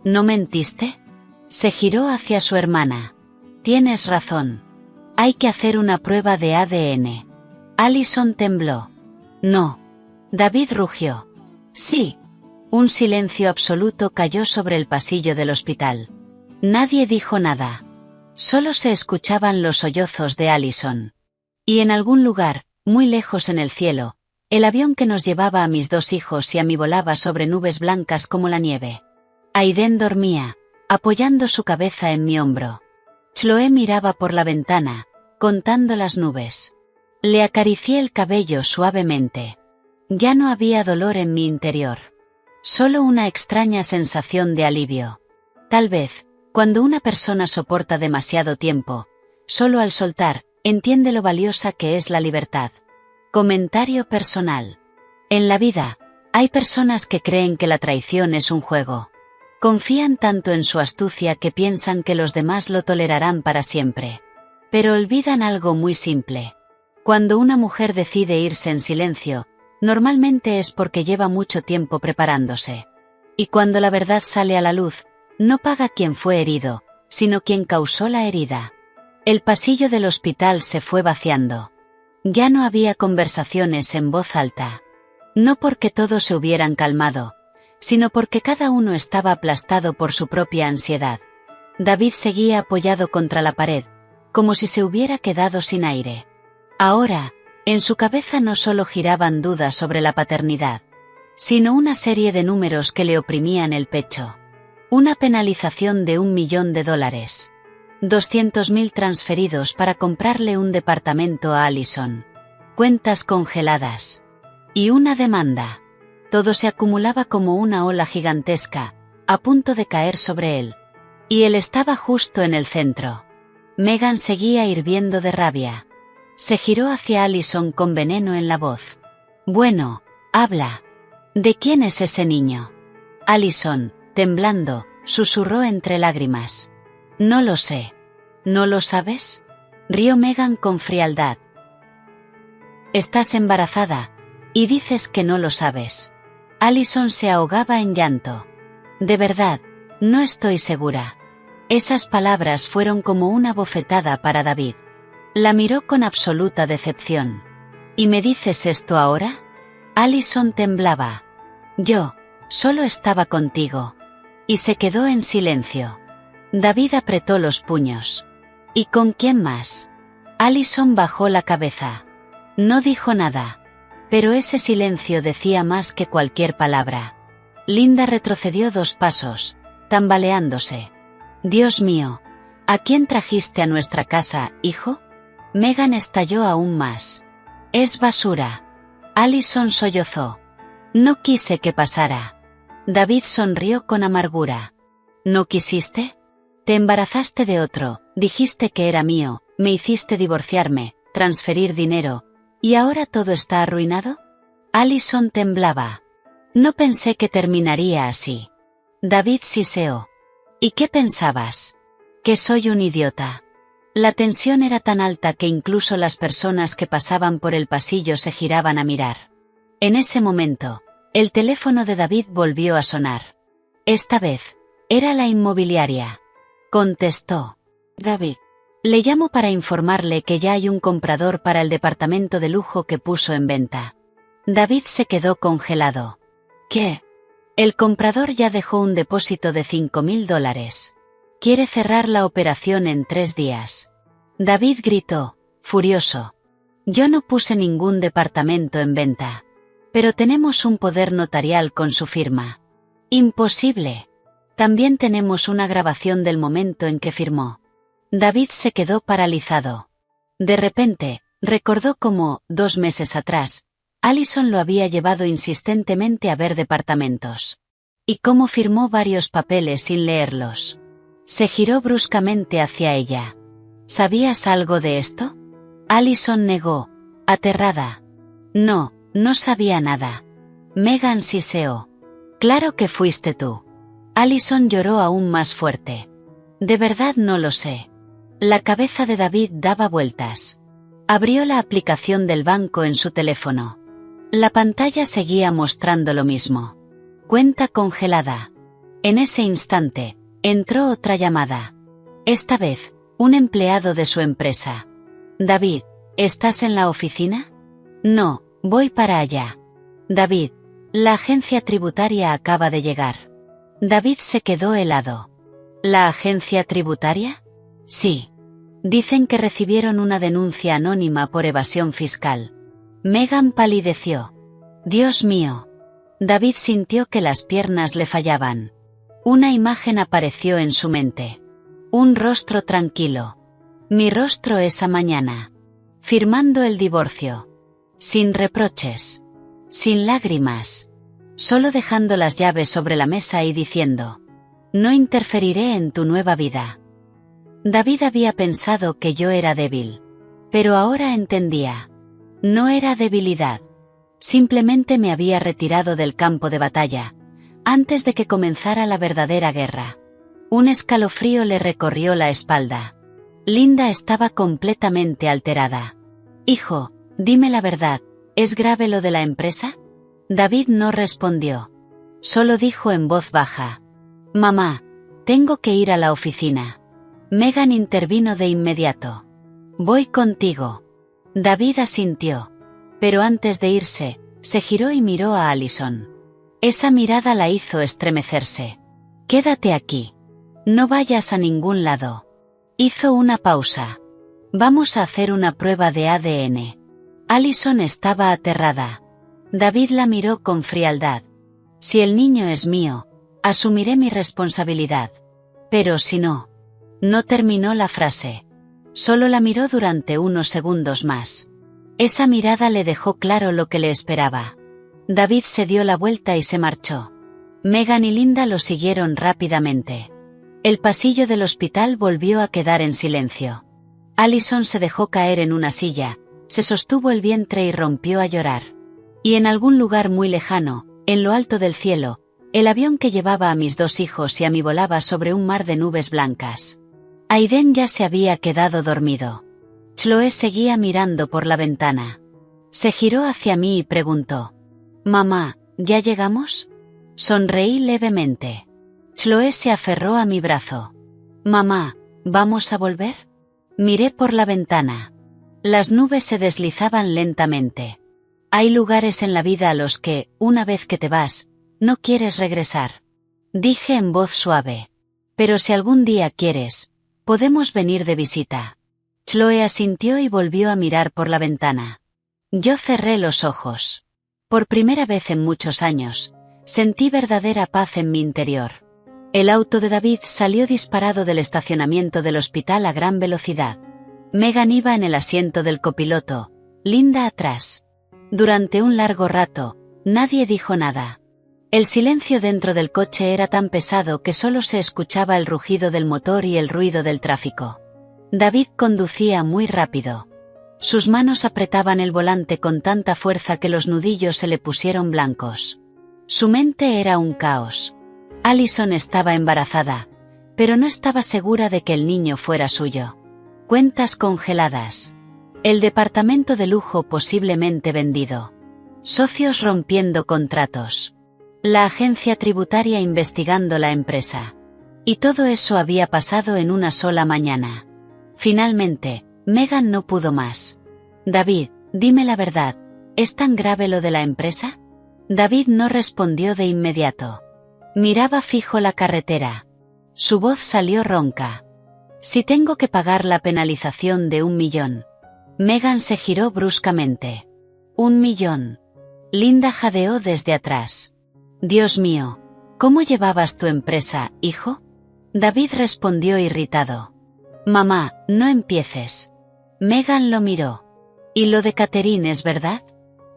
¿No mentiste? Se giró hacia su hermana. Tienes razón. Hay que hacer una prueba de ADN. Allison tembló. No. David rugió. Sí. Un silencio absoluto cayó sobre el pasillo del hospital. Nadie dijo nada. Solo se escuchaban los sollozos de Allison. Y en algún lugar, muy lejos en el cielo, el avión que nos llevaba a mis 2 hijos y a mí volaba sobre nubes blancas como la nieve. Aiden dormía, apoyando su cabeza en mi hombro. Chloe miraba por la ventana, contando las nubes. Le acaricié el cabello suavemente. Ya no había dolor en mi interior. Solo una extraña sensación de alivio. Tal vez, cuando una persona soporta demasiado tiempo, solo al soltar, entiende lo valiosa que es la libertad. Comentario personal. En la vida, hay personas que creen que la traición es un juego. Confían tanto en su astucia que piensan que los demás lo tolerarán para siempre. Pero olvidan algo muy simple. Cuando una mujer decide irse en silencio, normalmente es porque lleva mucho tiempo preparándose. Y cuando la verdad sale a la luz, no paga quien fue herido, sino quien causó la herida. El pasillo del hospital se fue vaciando. Ya no había conversaciones en voz alta. No porque todos se hubieran calmado, sino porque cada uno estaba aplastado por su propia ansiedad. David seguía apoyado contra la pared, como si se hubiera quedado sin aire. Ahora, en su cabeza no solo giraban dudas sobre la paternidad, sino una serie de números que le oprimían el pecho. Una penalización de $1 millón, 200.000 transferidos para comprarle un departamento a Allison, cuentas congeladas y una demanda. Todo se acumulaba como una ola gigantesca, a punto de caer sobre él. Y él estaba justo en el centro. Megan seguía hirviendo de rabia. Se giró hacia Allison con veneno en la voz. Bueno, habla. ¿De quién es ese niño? Allison, temblando, susurró entre lágrimas. No lo sé. ¿No lo sabes? Rió Megan con frialdad. Estás embarazada, y dices que no lo sabes. Allison se ahogaba en llanto. De verdad, no estoy segura. Esas palabras fueron como una bofetada para David. La miró con absoluta decepción. ¿Y me dices esto ahora? Allison temblaba. Yo, solo estaba contigo. Y se quedó en silencio. David apretó los puños. ¿Y con quién más? Allison bajó la cabeza. No dijo nada. Pero ese silencio decía más que cualquier palabra. Linda retrocedió 2 pasos, tambaleándose. Dios mío, ¿a quién trajiste a nuestra casa, hijo? Megan estalló aún más. Es basura. Allison sollozó. No quise que pasara. David sonrió con amargura. ¿No quisiste? Te embarazaste de otro, dijiste que era mío, me hiciste divorciarme, transferir dinero, ¿y ahora todo está arruinado? Allison temblaba. No pensé que terminaría así. David siseó. ¿Y qué pensabas? Que soy un idiota. La tensión era tan alta que incluso las personas que pasaban por el pasillo se giraban a mirar. En ese momento, el teléfono de David volvió a sonar. Esta vez, era la inmobiliaria. Contestó. David. Le llamo para informarle que ya hay un comprador para el departamento de lujo que puso en venta. David se quedó congelado. ¿Qué? El comprador ya dejó un depósito de $5.000. Quiere cerrar la operación en 3 días. David gritó, furioso. Yo no puse ningún departamento en venta. Pero tenemos un poder notarial con su firma. Imposible. También tenemos una grabación del momento en que firmó. David se quedó paralizado. De repente, recordó cómo, 2 meses atrás, Allison lo había llevado insistentemente a ver departamentos. Y cómo firmó varios papeles sin leerlos. Se giró bruscamente hacia ella. ¿Sabías algo de esto? Allison negó, aterrada. No, no sabía nada. Megan siseó. Claro que fuiste tú. Allison lloró aún más fuerte. De verdad no lo sé. La cabeza de David daba vueltas. Abrió la aplicación del banco en su teléfono. La pantalla seguía mostrando lo mismo. Cuenta congelada. En ese instante, entró otra llamada. Esta vez, un empleado de su empresa. David, ¿estás en la oficina? No, voy para allá. David, la agencia tributaria acaba de llegar. David se quedó helado. ¿La agencia tributaria? Sí. Dicen que recibieron una denuncia anónima por evasión fiscal. Megan palideció. Dios mío. David sintió que las piernas le fallaban. Una imagen apareció en su mente. Un rostro tranquilo. Mi rostro esa mañana. Firmando el divorcio. Sin reproches. Sin lágrimas. Solo dejando las llaves sobre la mesa y diciendo: no interferiré en tu nueva vida. David había pensado que yo era débil. Pero ahora entendía. No era debilidad. Simplemente me había retirado del campo de batalla, antes de que comenzara la verdadera guerra. Un escalofrío le recorrió la espalda. Linda estaba completamente alterada. Hijo, dime la verdad, ¿es grave lo de la empresa? David no respondió. Solo dijo en voz baja: mamá, tengo que ir a la oficina. Megan intervino de inmediato. Voy contigo. David asintió. Pero antes de irse, se giró y miró a Allison. Esa mirada la hizo estremecerse. Quédate aquí. No vayas a ningún lado. Hizo una pausa. Vamos a hacer una prueba de ADN. Allison estaba aterrada. David la miró con frialdad. Si el niño es mío, asumiré mi responsabilidad. Pero si no. No terminó la frase. Solo la miró durante unos segundos más. Esa mirada le dejó claro lo que le esperaba. David se dio la vuelta y se marchó. Megan y Linda lo siguieron rápidamente. El pasillo del hospital volvió a quedar en silencio. Allison se dejó caer en una silla, se sostuvo el vientre y rompió a llorar. Y en algún lugar muy lejano, en lo alto del cielo, el avión que llevaba a mis 2 hijos y a mí volaba sobre un mar de nubes blancas. Aiden ya se había quedado dormido. Chloe seguía mirando por la ventana. Se giró hacia mí y preguntó: «Mamá, ¿ya llegamos?» Sonreí levemente. Chloe se aferró a mi brazo. «Mamá, ¿vamos a volver?» Miré por la ventana. Las nubes se deslizaban lentamente. Hay lugares en la vida a los que, una vez que te vas, no quieres regresar. Dije en voz suave. «Pero si algún día quieres, podemos venir de visita». Chloe asintió y volvió a mirar por la ventana. Yo cerré los ojos. Por primera vez en muchos años, sentí verdadera paz en mi interior. El auto de David salió disparado del estacionamiento del hospital a gran velocidad. Megan iba en el asiento del copiloto, Linda atrás. Durante un largo rato, nadie dijo nada. El silencio dentro del coche era tan pesado que solo se escuchaba el rugido del motor y el ruido del tráfico. David conducía muy rápido. Sus manos apretaban el volante con tanta fuerza que los nudillos se le pusieron blancos. Su mente era un caos. Allison estaba embarazada, pero no estaba segura de que el niño fuera suyo. Cuentas congeladas. El departamento de lujo posiblemente vendido. Socios rompiendo contratos. La agencia tributaria investigando la empresa. Y todo eso había pasado en una sola mañana. Finalmente, Megan no pudo más. «David, dime la verdad, ¿es tan grave lo de la empresa?» David no respondió de inmediato. Miraba fijo la carretera. Su voz salió ronca. «Si tengo que pagar la penalización de 1 millón». Megan se giró bruscamente. «¿1 millón?» Linda jadeó desde atrás. «Dios mío, ¿cómo llevabas tu empresa, hijo?» David respondió irritado. «Mamá, no empieces». Megan lo miró. «¿Y lo de Catherine es verdad?»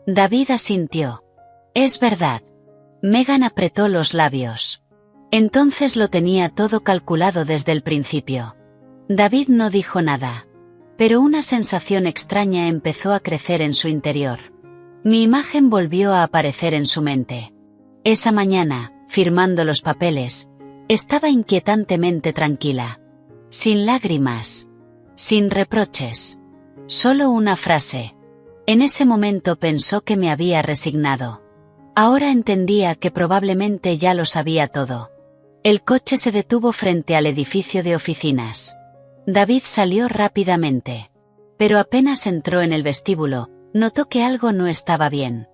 David asintió. «Es verdad». Megan apretó los labios. Entonces lo tenía todo calculado desde el principio. David no dijo nada. Pero una sensación extraña empezó a crecer en su interior. Mi imagen volvió a aparecer en su mente. Esa mañana, firmando los papeles, estaba inquietantemente tranquila. Sin lágrimas. Sin reproches. Solo una frase. En ese momento pensó que me había resignado. Ahora entendía que probablemente ya lo sabía todo. El coche se detuvo frente al edificio de oficinas. David salió rápidamente. Pero apenas entró en el vestíbulo, notó que algo no estaba bien.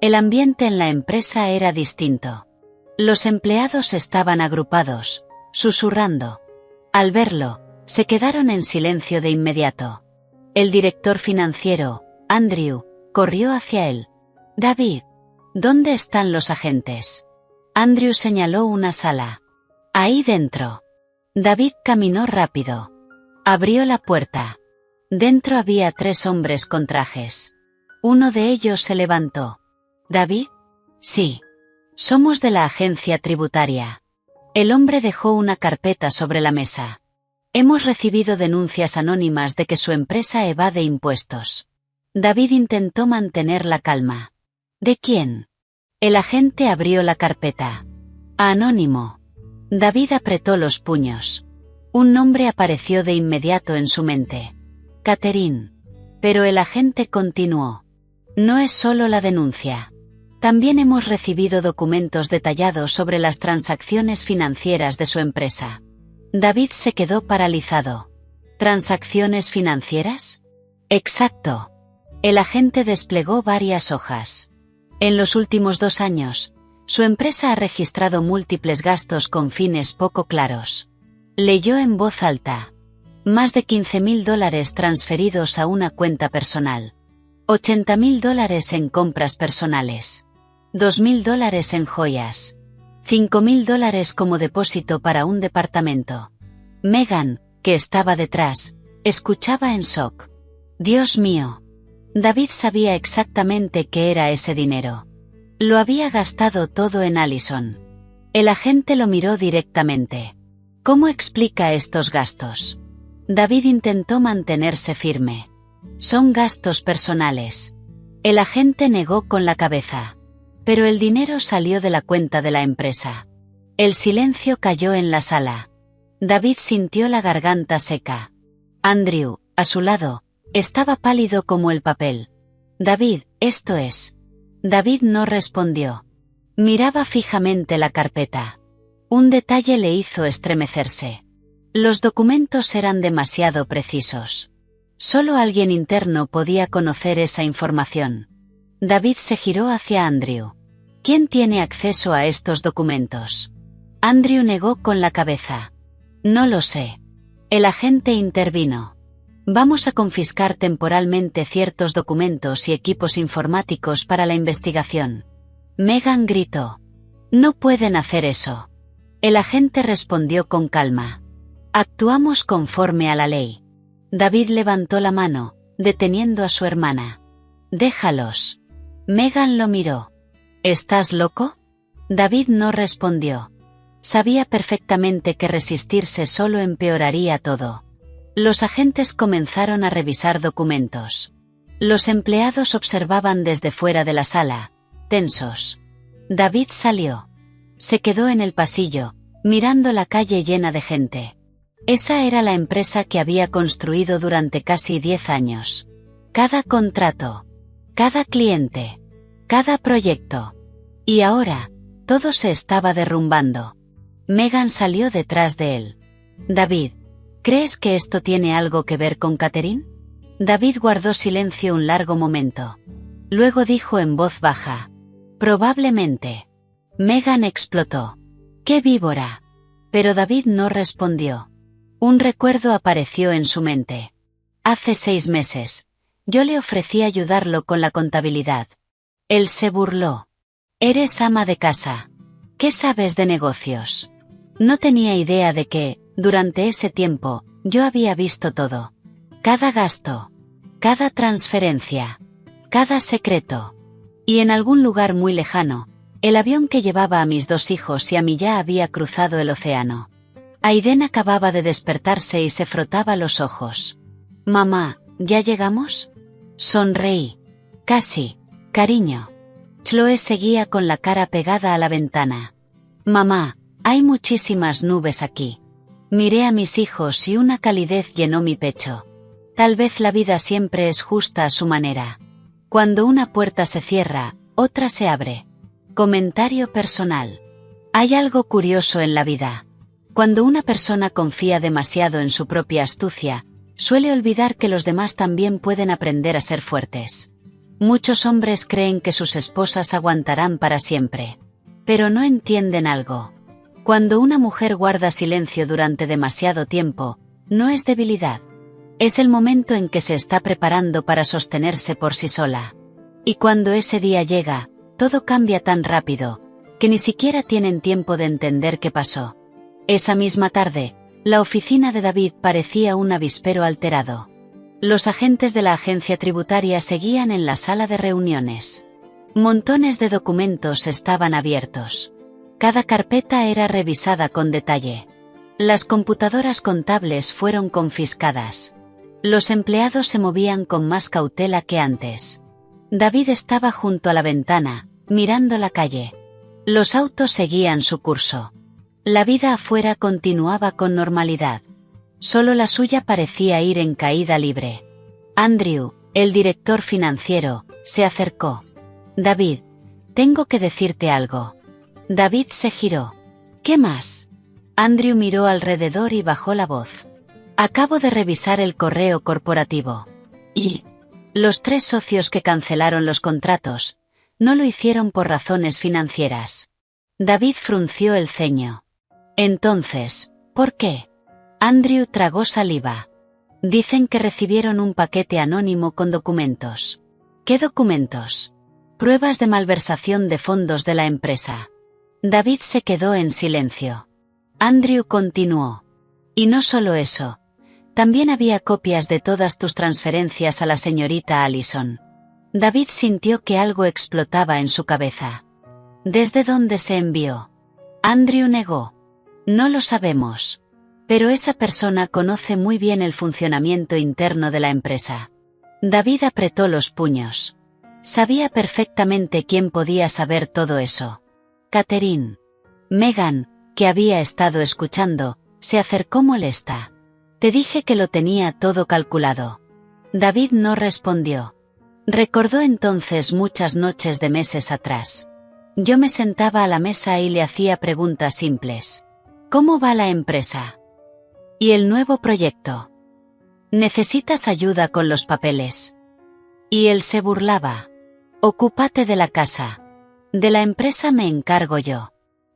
El ambiente en la empresa era distinto. Los empleados estaban agrupados, susurrando. Al verlo, se quedaron en silencio de inmediato. El director financiero, Andrew, corrió hacia él. «David, ¿dónde están los agentes?» Andrew señaló una sala. «Ahí dentro». David caminó rápido. Abrió la puerta. Dentro había 3 hombres con trajes. Uno de ellos se levantó. «¿David?» «Sí. Somos de la agencia tributaria». El hombre dejó una carpeta sobre la mesa. «Hemos recibido denuncias anónimas de que su empresa evade impuestos». David intentó mantener la calma. «¿De quién?» El agente abrió la carpeta. «Anónimo». David apretó los puños. Un nombre apareció de inmediato en su mente. Catherine. Pero el agente continuó. «No es solo la denuncia. También hemos recibido documentos detallados sobre las transacciones financieras de su empresa». David se quedó paralizado. ¿Transacciones financieras? Exacto. El agente desplegó varias hojas. En los últimos 2 años, su empresa ha registrado múltiples gastos con fines poco claros. Leyó en voz alta. Más de $15.000 transferidos a una cuenta personal. $80.000 en compras personales. $2.000 en joyas. $5.000 como depósito para un departamento. Megan, que estaba detrás, escuchaba en shock. Dios mío. David sabía exactamente qué era ese dinero. Lo había gastado todo en Allison. El agente lo miró directamente. ¿Cómo explica estos gastos? David intentó mantenerse firme. Son gastos personales. El agente negó con la cabeza. Pero el dinero salió de la cuenta de la empresa. El silencio cayó en la sala. David sintió la garganta seca. Andrew, a su lado, estaba pálido como el papel. David, esto es. David no respondió. Miraba fijamente la carpeta. Un detalle le hizo estremecerse. Los documentos eran demasiado precisos. Solo alguien interno podía conocer esa información. David se giró hacia Andrew. ¿Quién tiene acceso a estos documentos? Andrew negó con la cabeza. No lo sé. El agente intervino. Vamos a confiscar temporalmente ciertos documentos y equipos informáticos para la investigación. Megan gritó. No pueden hacer eso. El agente respondió con calma. Actuamos conforme a la ley. David levantó la mano, deteniendo a su hermana. Déjalos. Megan lo miró. ¿Estás loco? David no respondió. Sabía perfectamente que resistirse solo empeoraría todo. Los agentes comenzaron a revisar documentos. Los empleados observaban desde fuera de la sala, tensos. David salió. Se quedó en el pasillo, mirando la calle llena de gente. Esa era la empresa que había construido durante casi 10 años. Cada contrato, cada cliente, cada proyecto. Y ahora, todo se estaba derrumbando. Megan salió detrás de él. David, ¿crees que esto tiene algo que ver con Catherine? David guardó silencio un largo momento. Luego dijo en voz baja. Probablemente. Megan explotó. ¡Qué víbora! Pero David no respondió. Un recuerdo apareció en su mente. Hace 6 meses, yo le ofrecí ayudarlo con la contabilidad. Él se burló. Eres ama de casa. ¿Qué sabes de negocios? No tenía idea de que, durante ese tiempo, yo había visto todo. Cada gasto. Cada transferencia. Cada secreto. Y en algún lugar muy lejano, el avión que llevaba a mis 2 hijos y a mí ya había cruzado el océano. Aiden acababa de despertarse y se frotaba los ojos. Mamá, ¿ya llegamos? Sonreí. Casi, cariño. Chloe seguía con la cara pegada a la ventana. Mamá, hay muchísimas nubes aquí. Miré a mis hijos y una calidez llenó mi pecho. Tal vez la vida siempre es justa a su manera. Cuando una puerta se cierra, otra se abre. Comentario personal. Hay algo curioso en la vida. Cuando una persona confía demasiado en su propia astucia, suele olvidar que los demás también pueden aprender a ser fuertes. Muchos hombres creen que sus esposas aguantarán para siempre. Pero no entienden algo. Cuando una mujer guarda silencio durante demasiado tiempo, no es debilidad. Es el momento en que se está preparando para sostenerse por sí sola. Y cuando ese día llega, todo cambia tan rápido, que ni siquiera tienen tiempo de entender qué pasó. Esa misma tarde, la oficina de David parecía un avispero alterado. Los agentes de la agencia tributaria seguían en la sala de reuniones. Montones de documentos estaban abiertos. Cada carpeta era revisada con detalle. Las computadoras contables fueron confiscadas. Los empleados se movían con más cautela que antes. David estaba junto a la ventana, mirando la calle. Los autos seguían su curso. La vida afuera continuaba con normalidad. Solo la suya parecía ir en caída libre. Andrew, el director financiero, se acercó. David, tengo que decirte algo. David se giró. ¿Qué más? Andrew miró alrededor y bajó la voz. Acabo de revisar el correo corporativo. Y los 3 socios que cancelaron los contratos no lo hicieron por razones financieras. David frunció el ceño. Entonces, ¿por qué? Andrew tragó saliva. Dicen que recibieron un paquete anónimo con documentos. ¿Qué documentos? Pruebas de malversación de fondos de la empresa. David se quedó en silencio. Andrew continuó. Y no solo eso. También había copias de todas tus transferencias a la señorita Allison. David sintió que algo explotaba en su cabeza. ¿Desde dónde se envió? Andrew negó. No lo sabemos. Pero esa persona conoce muy bien el funcionamiento interno de la empresa. David apretó los puños. Sabía perfectamente quién podía saber todo eso. Catherine. Megan, que había estado escuchando, se acercó molesta. Te dije que lo tenía todo calculado. David no respondió. Recordó entonces muchas noches de meses atrás. Yo me sentaba a la mesa y le hacía preguntas simples. ¿Cómo va la empresa? ¿Y el nuevo proyecto? ¿Necesitas ayuda con los papeles? Y él se burlaba. Ocúpate de la casa. De la empresa me encargo yo.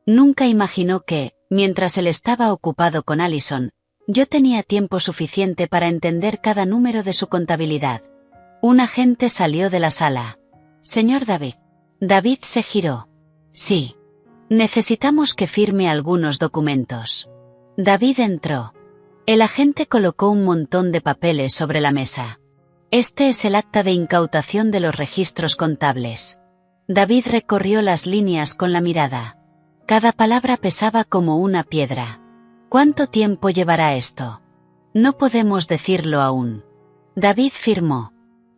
Nunca imaginó que, mientras él estaba ocupado con Allison, yo tenía tiempo suficiente para entender cada número de su contabilidad. Un agente salió de la sala. Señor David. David se giró. Sí. Necesitamos que firme algunos documentos. David entró. El agente colocó un montón de papeles sobre la mesa. Este es el acta de incautación de los registros contables. David recorrió las líneas con la mirada. Cada palabra pesaba como una piedra. ¿Cuánto tiempo llevará esto? No podemos decirlo aún. David firmó.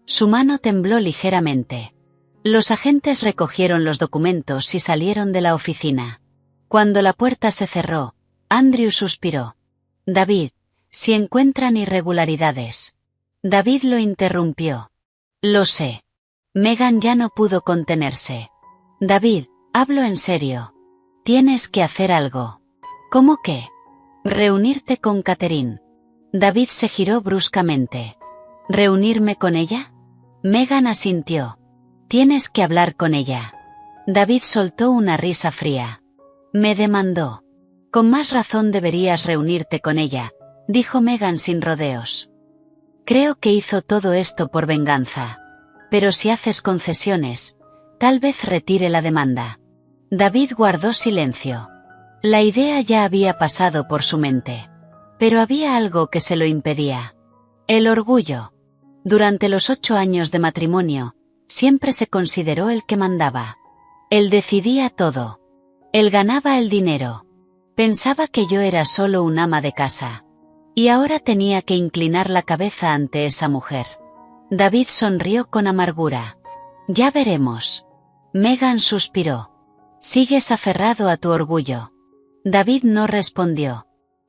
Su mano tembló ligeramente. Los agentes recogieron los documentos y salieron de la oficina. Cuando la puerta se cerró, Andrew suspiró. David, si encuentran irregularidades. David lo interrumpió. Lo sé. Megan ya no pudo contenerse. David, hablo en serio. Tienes que hacer algo. ¿Cómo qué? Reunirte con Catherine. David se giró bruscamente. ¿Reunirme con ella? Megan asintió. Tienes que hablar con ella. David soltó una risa fría. Me demandó. Con más razón deberías reunirte con ella, dijo Megan sin rodeos. Creo que hizo todo esto por venganza. Pero si haces concesiones, tal vez retire la demanda. David guardó silencio. La idea ya había pasado por su mente. Pero había algo que se lo impedía. El orgullo. Durante los 8 años de matrimonio, siempre se consideró el que mandaba. Él decidía todo. Él ganaba el dinero. Pensaba que yo era solo un ama de casa. Y ahora tenía que inclinar la cabeza ante esa mujer. David sonrió con amargura. Ya veremos. Megan suspiró. Sigues aferrado a tu orgullo. David no respondió.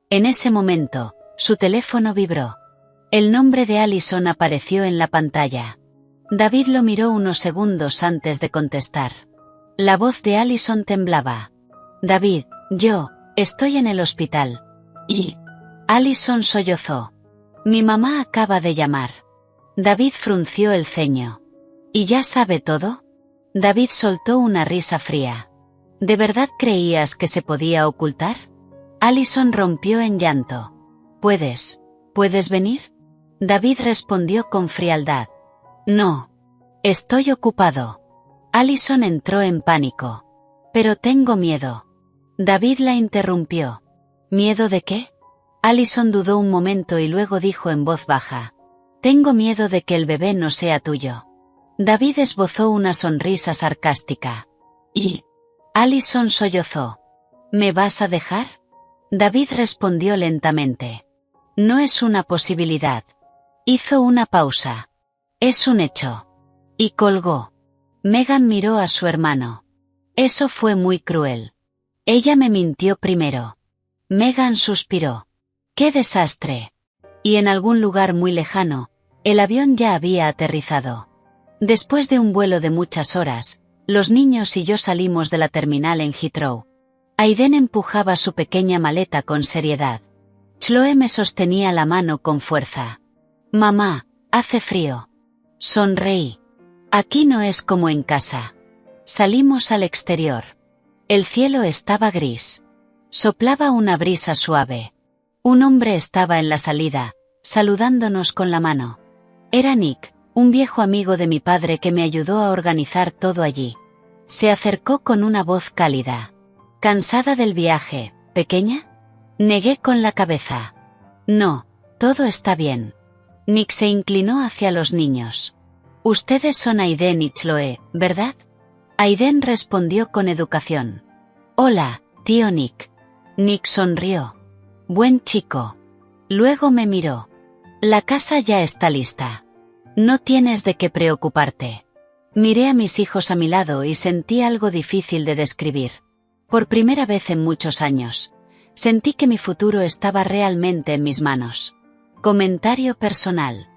En ese momento, su teléfono vibró. El nombre de Allison apareció en la pantalla. David lo miró unos segundos antes de contestar. La voz de Allison temblaba. David, yo, estoy en el hospital. Y Allison sollozó. Mi mamá acaba de llamar. David frunció el ceño. ¿Y ya sabe todo? David soltó una risa fría. ¿De verdad creías que se podía ocultar? Allison rompió en llanto. ¿Puedes venir? David respondió con frialdad. No. Estoy ocupado. Allison entró en pánico. Pero tengo miedo. David la interrumpió. ¿Miedo de qué? Allison dudó un momento y luego dijo en voz baja. Tengo miedo de que el bebé no sea tuyo. David esbozó una sonrisa sarcástica. ¿Y? Allison sollozó. ¿Me vas a dejar? David respondió lentamente. No es una posibilidad. Hizo una pausa. Es un hecho. Y colgó. Megan miró a su hermano. Eso fue muy cruel. Ella me mintió primero. Megan suspiró. ¡Qué desastre! Y en algún lugar muy lejano, el avión ya había aterrizado. Después de un vuelo de muchas horas, los niños y yo salimos de la terminal en Heathrow. Aiden empujaba su pequeña maleta con seriedad. Chloe me sostenía la mano con fuerza. Mamá, hace frío. Sonreí. Aquí no es como en casa. Salimos al exterior. El cielo estaba gris. Soplaba una brisa suave. Un hombre estaba en la salida, saludándonos con la mano. Era Nick, un viejo amigo de mi padre que me ayudó a organizar todo allí. Se acercó con una voz cálida. ¿Cansada del viaje, pequeña? Negué con la cabeza. No, todo está bien. Nick se inclinó hacia los niños. Ustedes son Aiden y Chloe, ¿verdad? Aiden respondió con educación. Hola, tío Nick. Nick sonrió. Buen chico. Luego me miró. La casa ya está lista. No tienes de qué preocuparte. Miré a mis hijos a mi lado y sentí algo difícil de describir. Por primera vez en muchos años, sentí que mi futuro estaba realmente en mis manos. Comentario personal.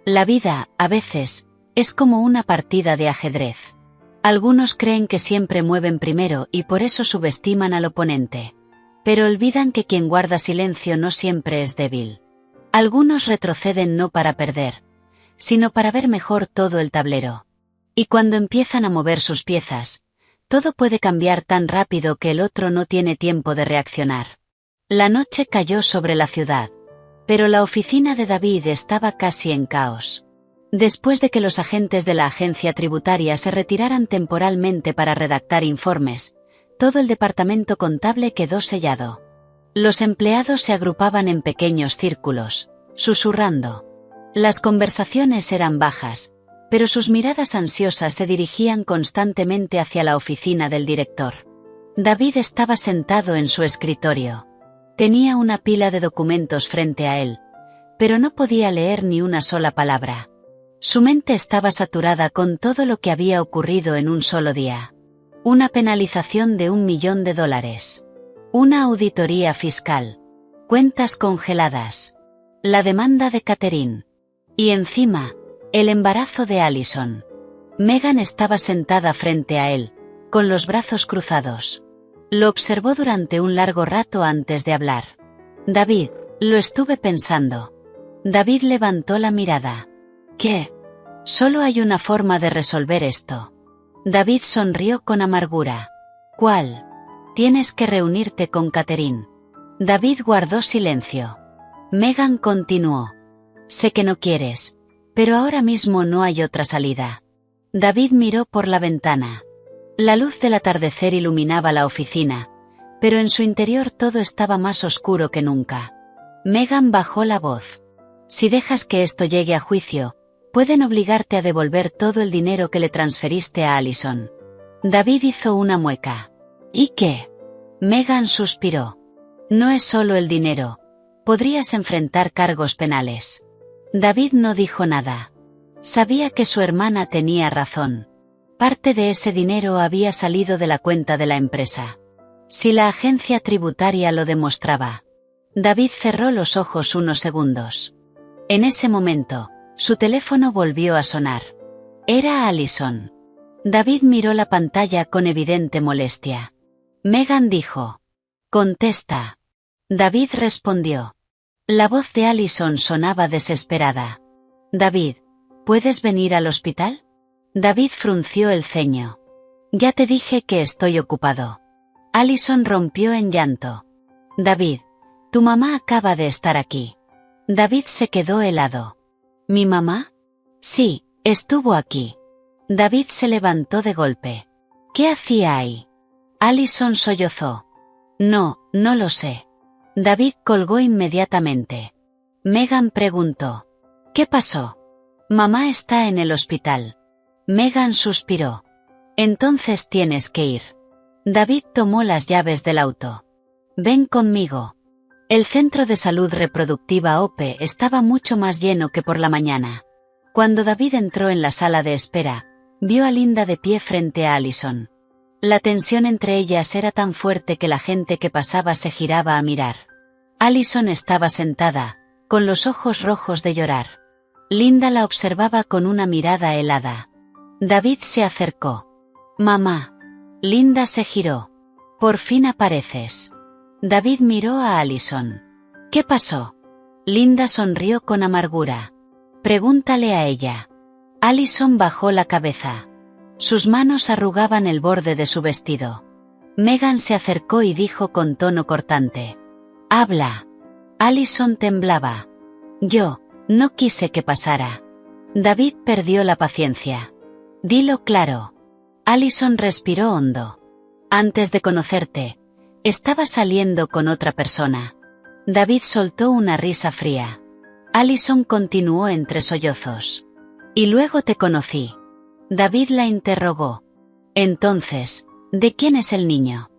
La vida, a veces, es como una partida de ajedrez. Algunos creen que siempre mueven primero y por eso subestiman al oponente. Pero olvidan que quien guarda silencio no siempre es débil. Algunos retroceden no para perder, sino para ver mejor todo el tablero. Y cuando empiezan a mover sus piezas, todo puede cambiar tan rápido que el otro no tiene tiempo de reaccionar. La noche cayó sobre la ciudad, pero la oficina de David estaba casi en caos. Después de que los agentes de la agencia tributaria se retiraran temporalmente para redactar informes, todo el departamento contable quedó sellado. Los empleados se agrupaban en pequeños círculos, susurrando. Las conversaciones eran bajas, pero sus miradas ansiosas se dirigían constantemente hacia la oficina del director. David estaba sentado en su escritorio. Tenía una pila de documentos frente a él, pero no podía leer ni una sola palabra. Su mente estaba saturada con todo lo que había ocurrido en un solo día. Una penalización de $1 millón. Una auditoría fiscal. Cuentas congeladas. La demanda de Catherine. Y encima, el embarazo de Allison. Megan estaba sentada frente a él, con los brazos cruzados. Lo observó durante un largo rato antes de hablar. David, lo estuve pensando. David levantó la mirada. ¿Qué? Solo hay una forma de resolver esto. David sonrió con amargura. ¿Cuál? Tienes que reunirte con Catherine. David guardó silencio. Megan continuó. Sé que no quieres, pero ahora mismo no hay otra salida. David miró por la ventana. La luz del atardecer iluminaba la oficina, pero en su interior todo estaba más oscuro que nunca. Megan bajó la voz. Si dejas que esto llegue a juicio, pueden obligarte a devolver todo el dinero que le transferiste a Allison. David hizo una mueca. ¿Y qué? Megan suspiró. No es solo el dinero. Podrías enfrentar cargos penales. David no dijo nada. Sabía que su hermana tenía razón. Parte de ese dinero había salido de la cuenta de la empresa. Si la agencia tributaria lo demostraba. David cerró los ojos unos segundos. En ese momento, su teléfono volvió a sonar. Era Allison. David miró la pantalla con evidente molestia. Megan dijo. Contesta. David respondió. La voz de Allison sonaba desesperada. David, ¿puedes venir al hospital? David frunció el ceño. Ya te dije que estoy ocupado. Allison rompió en llanto. David, tu mamá acaba de estar aquí. David se quedó helado. ¿Mi mamá? Sí, estuvo aquí. David se levantó de golpe. ¿Qué hacía ahí? Allison sollozó. No, no lo sé. David colgó inmediatamente. Megan preguntó. ¿Qué pasó? Mamá está en el hospital. Megan suspiró. Entonces tienes que ir. David tomó las llaves del auto. Ven conmigo. El centro de salud reproductiva OPE estaba mucho más lleno que por la mañana. Cuando David entró en la sala de espera, vio a Linda de pie frente a Allison. La tensión entre ellas era tan fuerte que la gente que pasaba se giraba a mirar. Allison estaba sentada, con los ojos rojos de llorar. Linda la observaba con una mirada helada. David se acercó. Mamá. Linda se giró. Por fin apareces. David miró a Allison. ¿Qué pasó? Linda sonrió con amargura. Pregúntale a ella. Allison bajó la cabeza. Sus manos arrugaban el borde de su vestido. Megan se acercó y dijo con tono cortante. Habla. Allison temblaba. Yo no quise que pasara. David perdió la paciencia. Dilo claro. Allison respiró hondo. Antes de conocerte, estaba saliendo con otra persona. David soltó una risa fría. Allison continuó entre sollozos. Y luego te conocí. David la interrogó. Entonces, ¿de quién es el niño?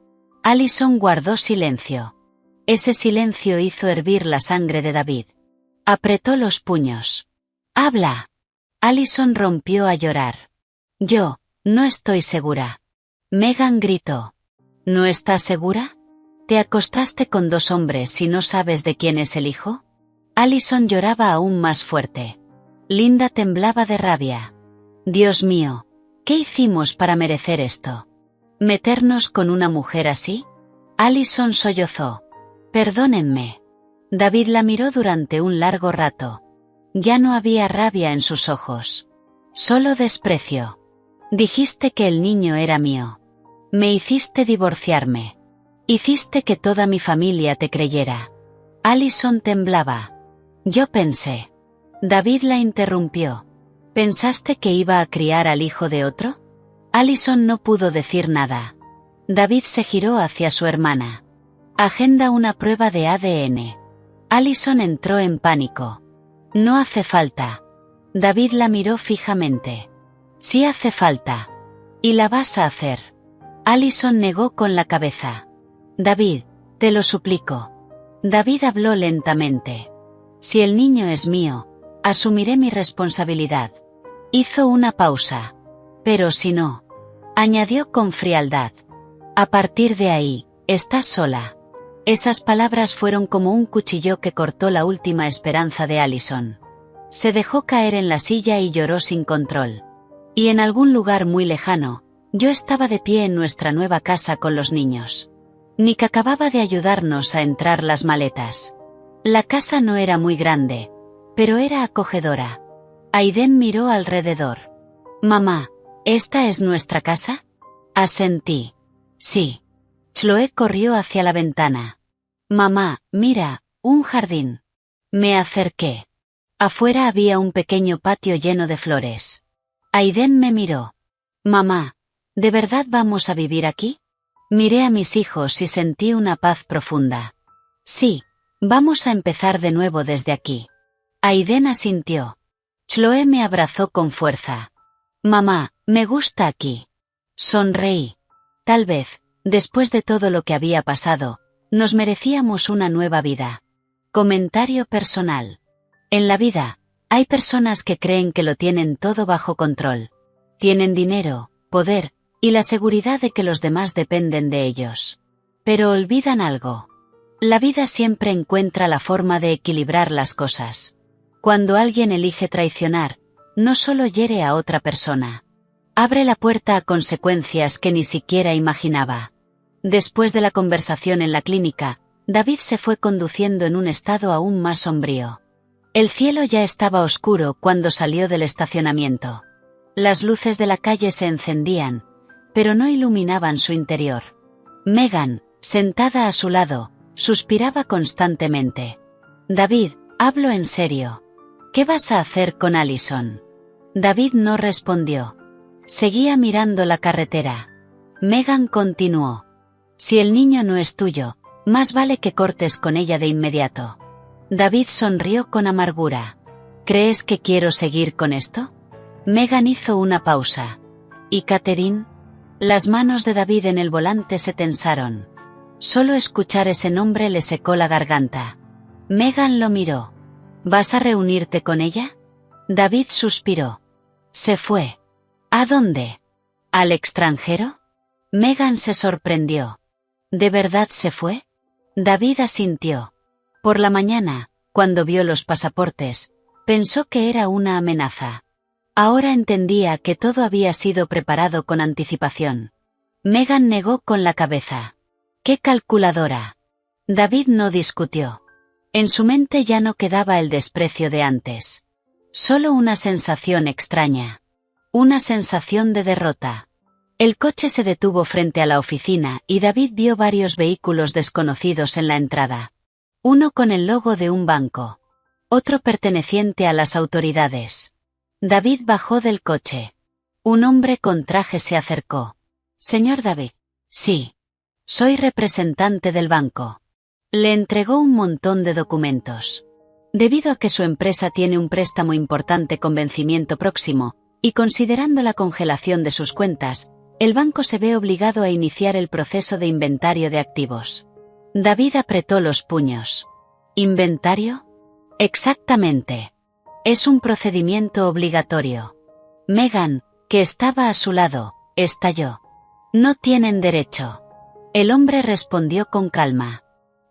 Allison guardó silencio. Ese silencio hizo hervir la sangre de David. Apretó los puños. ¡Habla! Allison rompió a llorar. Yo no estoy segura. Megan gritó. ¿No estás segura? ¿Te acostaste con 2 hombres y no sabes de quién es el hijo? Allison lloraba aún más fuerte. Linda temblaba de rabia. Dios mío, ¿qué hicimos para merecer esto? ¿Meternos con una mujer así? Allison sollozó. Perdónenme. David la miró durante un largo rato. Ya no había rabia en sus ojos. Solo desprecio. Dijiste que el niño era mío. Me hiciste divorciarme. Hiciste que toda mi familia te creyera. Allison temblaba. Yo pensé. David la interrumpió. ¿Pensaste que iba a criar al hijo de otro? Allison no pudo decir nada. David se giró hacia su hermana. Agenda una prueba de ADN. Allison entró en pánico. No hace falta. David la miró fijamente. Sí hace falta. ¿Y la vas a hacer? Allison negó con la cabeza. David, te lo suplico. David habló lentamente. Si el niño es mío, asumiré mi responsabilidad. Hizo una pausa. Pero si no, añadió con frialdad. A partir de ahí, estás sola. Esas palabras fueron como un cuchillo que cortó la última esperanza de Allison. Se dejó caer en la silla y lloró sin control. Y en algún lugar muy lejano, yo estaba de pie en nuestra nueva casa con los niños. Nick acababa de ayudarnos a entrar las maletas. La casa no era muy grande, pero era acogedora. Aiden miró alrededor. Mamá, ¿esta es nuestra casa? Asentí. Sí. Chloe corrió hacia la ventana. Mamá, mira, un jardín. Me acerqué. Afuera había un pequeño patio lleno de flores. Aiden me miró. Mamá, ¿de verdad vamos a vivir aquí? Miré a mis hijos y sentí una paz profunda. Sí, vamos a empezar de nuevo desde aquí. Aiden asintió. Chloe me abrazó con fuerza. Mamá, me gusta aquí. Sonreí. Tal vez, después de todo lo que había pasado, nos merecíamos una nueva vida. Comentario personal. En la vida, hay personas que creen que lo tienen todo bajo control. Tienen dinero, poder, y la seguridad de que los demás dependen de ellos. Pero olvidan algo. La vida siempre encuentra la forma de equilibrar las cosas. Cuando alguien elige traicionar, no solo hiere a otra persona. Abre la puerta a consecuencias que ni siquiera imaginaba. Después de la conversación en la clínica, David se fue conduciendo en un estado aún más sombrío. El cielo ya estaba oscuro cuando salió del estacionamiento. Las luces de la calle se encendían, pero no iluminaban su interior. Megan, sentada a su lado, suspiraba constantemente. David, hablo en serio. ¿Qué vas a hacer con Allison? David no respondió. Seguía mirando la carretera. Megan continuó. Si el niño no es tuyo, más vale que cortes con ella de inmediato. David sonrió con amargura. ¿Crees que quiero seguir con esto? Megan hizo una pausa. ¿Y Catherine? Las manos de David en el volante se tensaron. Solo escuchar ese nombre le secó la garganta. Megan lo miró. ¿Vas a reunirte con ella? David suspiró. Se fue. ¿A dónde? ¿Al extranjero? Megan se sorprendió. ¿De verdad se fue? David asintió. Por la mañana, cuando vio los pasaportes, pensó que era una amenaza. Ahora entendía que todo había sido preparado con anticipación. Megan negó con la cabeza. ¡Qué calculadora! David no discutió. En su mente ya no quedaba el desprecio de antes. Solo una sensación extraña. Una sensación de derrota. El coche se detuvo frente a la oficina y David vio varios vehículos desconocidos en la entrada. Uno con el logo de un banco. Otro perteneciente a las autoridades. David bajó del coche. Un hombre con traje se acercó. «Señor David». «Sí. Soy representante del banco». Le entregó un montón de documentos. Debido a que su empresa tiene un préstamo importante con vencimiento próximo, y considerando la congelación de sus cuentas, el banco se ve obligado a iniciar el proceso de inventario de activos. David apretó los puños. ¿Inventario? Exactamente. Es un procedimiento obligatorio. Megan, que estaba a su lado, estalló. No tienen derecho. El hombre respondió con calma.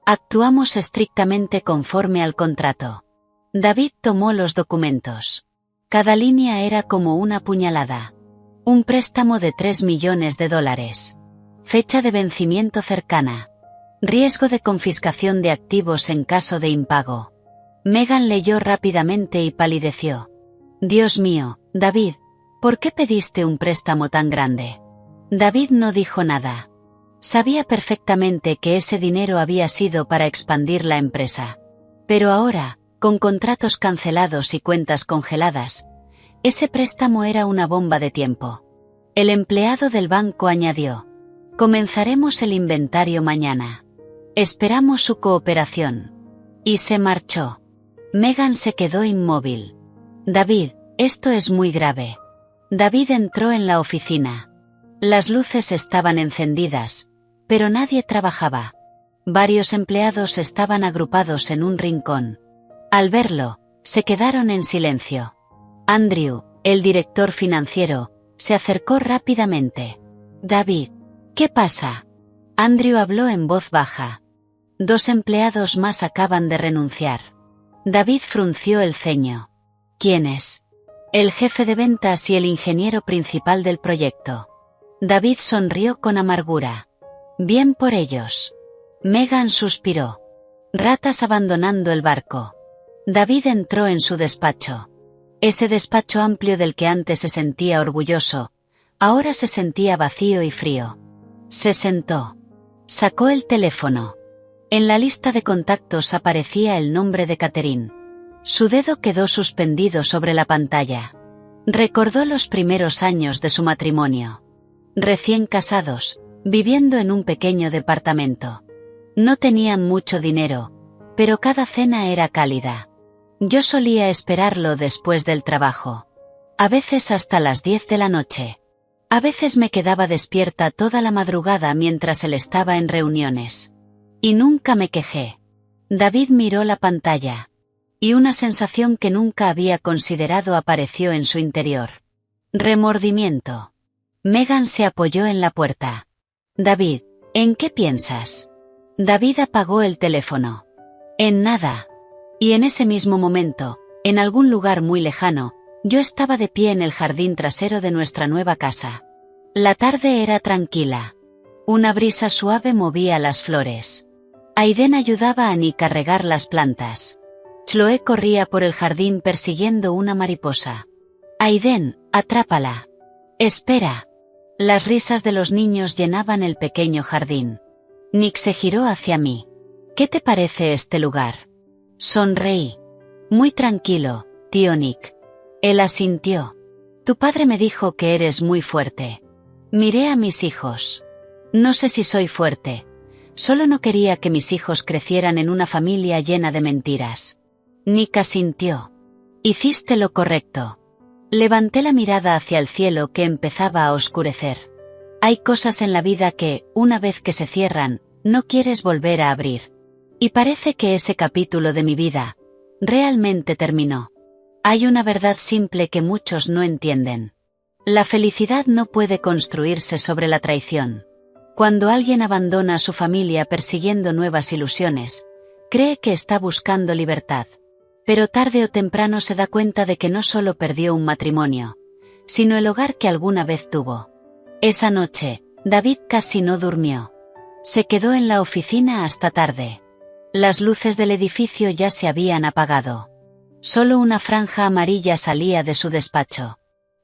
Actuamos estrictamente conforme al contrato. David tomó los documentos. Cada línea era como una puñalada. Un préstamo de $3 millones. Fecha de vencimiento cercana. Riesgo de confiscación de activos en caso de impago. Megan leyó rápidamente y palideció. Dios mío, David, ¿por qué pediste un préstamo tan grande? David no dijo nada. Sabía perfectamente que ese dinero había sido para expandir la empresa. Pero ahora, con contratos cancelados y cuentas congeladas, ese préstamo era una bomba de tiempo. El empleado del banco añadió. Comenzaremos el inventario mañana. Esperamos su cooperación. Y se marchó. Megan se quedó inmóvil. David, esto es muy grave. David entró en la oficina. Las luces estaban encendidas, pero nadie trabajaba. Varios empleados estaban agrupados en un rincón. Al verlo, se quedaron en silencio. Andrew, el director financiero, se acercó rápidamente. David, ¿qué pasa? Andrew habló en voz baja. 2 empleados más acaban de renunciar. David frunció el ceño. ¿Quién es? El jefe de ventas y el ingeniero principal del proyecto. David sonrió con amargura. Bien por ellos. Megan suspiró. Ratas abandonando el barco. David entró en su despacho. Ese despacho amplio del que antes se sentía orgulloso, ahora se sentía vacío y frío. Se sentó. Sacó el teléfono. En la lista de contactos aparecía el nombre de Catherine. Su dedo quedó suspendido sobre la pantalla. Recordó los primeros años de su matrimonio. Recién casados, viviendo en un pequeño departamento. No tenían mucho dinero, pero cada cena era cálida. Yo solía esperarlo después del trabajo. A veces hasta las 10 de la noche. A veces me quedaba despierta toda la madrugada mientras él estaba en reuniones. Y nunca me quejé. David miró la pantalla. Y una sensación que nunca había considerado apareció en su interior. Remordimiento. Megan se apoyó en la puerta. David, ¿en qué piensas? David apagó el teléfono. En nada. Y en ese mismo momento, en algún lugar muy lejano, yo estaba de pie en el jardín trasero de nuestra nueva casa. La tarde era tranquila. Una brisa suave movía las flores. Aiden ayudaba a Nick a regar las plantas. Chloe corría por el jardín persiguiendo una mariposa. Aiden, atrápala. Espera. Las risas de los niños llenaban el pequeño jardín. Nick se giró hacia mí. ¿Qué te parece este lugar? Sonreí. Muy tranquilo, tío Nick. Él asintió. Tu padre me dijo que eres muy fuerte. Miré a mis hijos. No sé si soy fuerte. Solo no quería que mis hijos crecieran en una familia llena de mentiras. Nick asintió. Hiciste lo correcto. Levanté la mirada hacia el cielo que empezaba a oscurecer. Hay cosas en la vida que, una vez que se cierran, no quieres volver a abrir. Y parece que ese capítulo de mi vida realmente terminó. Hay una verdad simple que muchos no entienden. La felicidad no puede construirse sobre la traición. Cuando alguien abandona a su familia persiguiendo nuevas ilusiones, cree que está buscando libertad. Pero tarde o temprano se da cuenta de que no solo perdió un matrimonio, sino el hogar que alguna vez tuvo. Esa noche, David casi no durmió. Se quedó en la oficina hasta tarde. Las luces del edificio ya se habían apagado. Solo una franja amarilla salía de su despacho.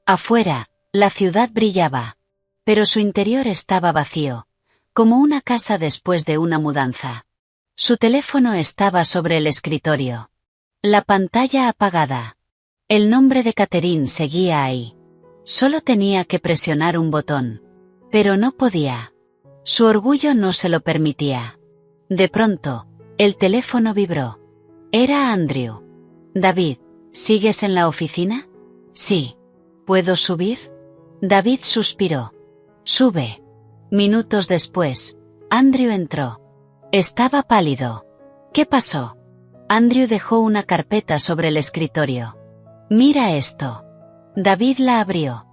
Afuera, la ciudad brillaba. Pero su interior estaba vacío, como una casa después de una mudanza. Su teléfono estaba sobre el escritorio. La pantalla apagada. El nombre de Catherine seguía ahí. Solo tenía que presionar un botón. Pero no podía. Su orgullo no se lo permitía. De pronto, el teléfono vibró. Era Andrew. David, ¿sigues en la oficina? Sí. ¿Puedo subir? David suspiró. Sube. Minutos después, Andrew entró. Estaba pálido. ¿Qué pasó? Andrew dejó una carpeta sobre el escritorio. Mira esto. David la abrió.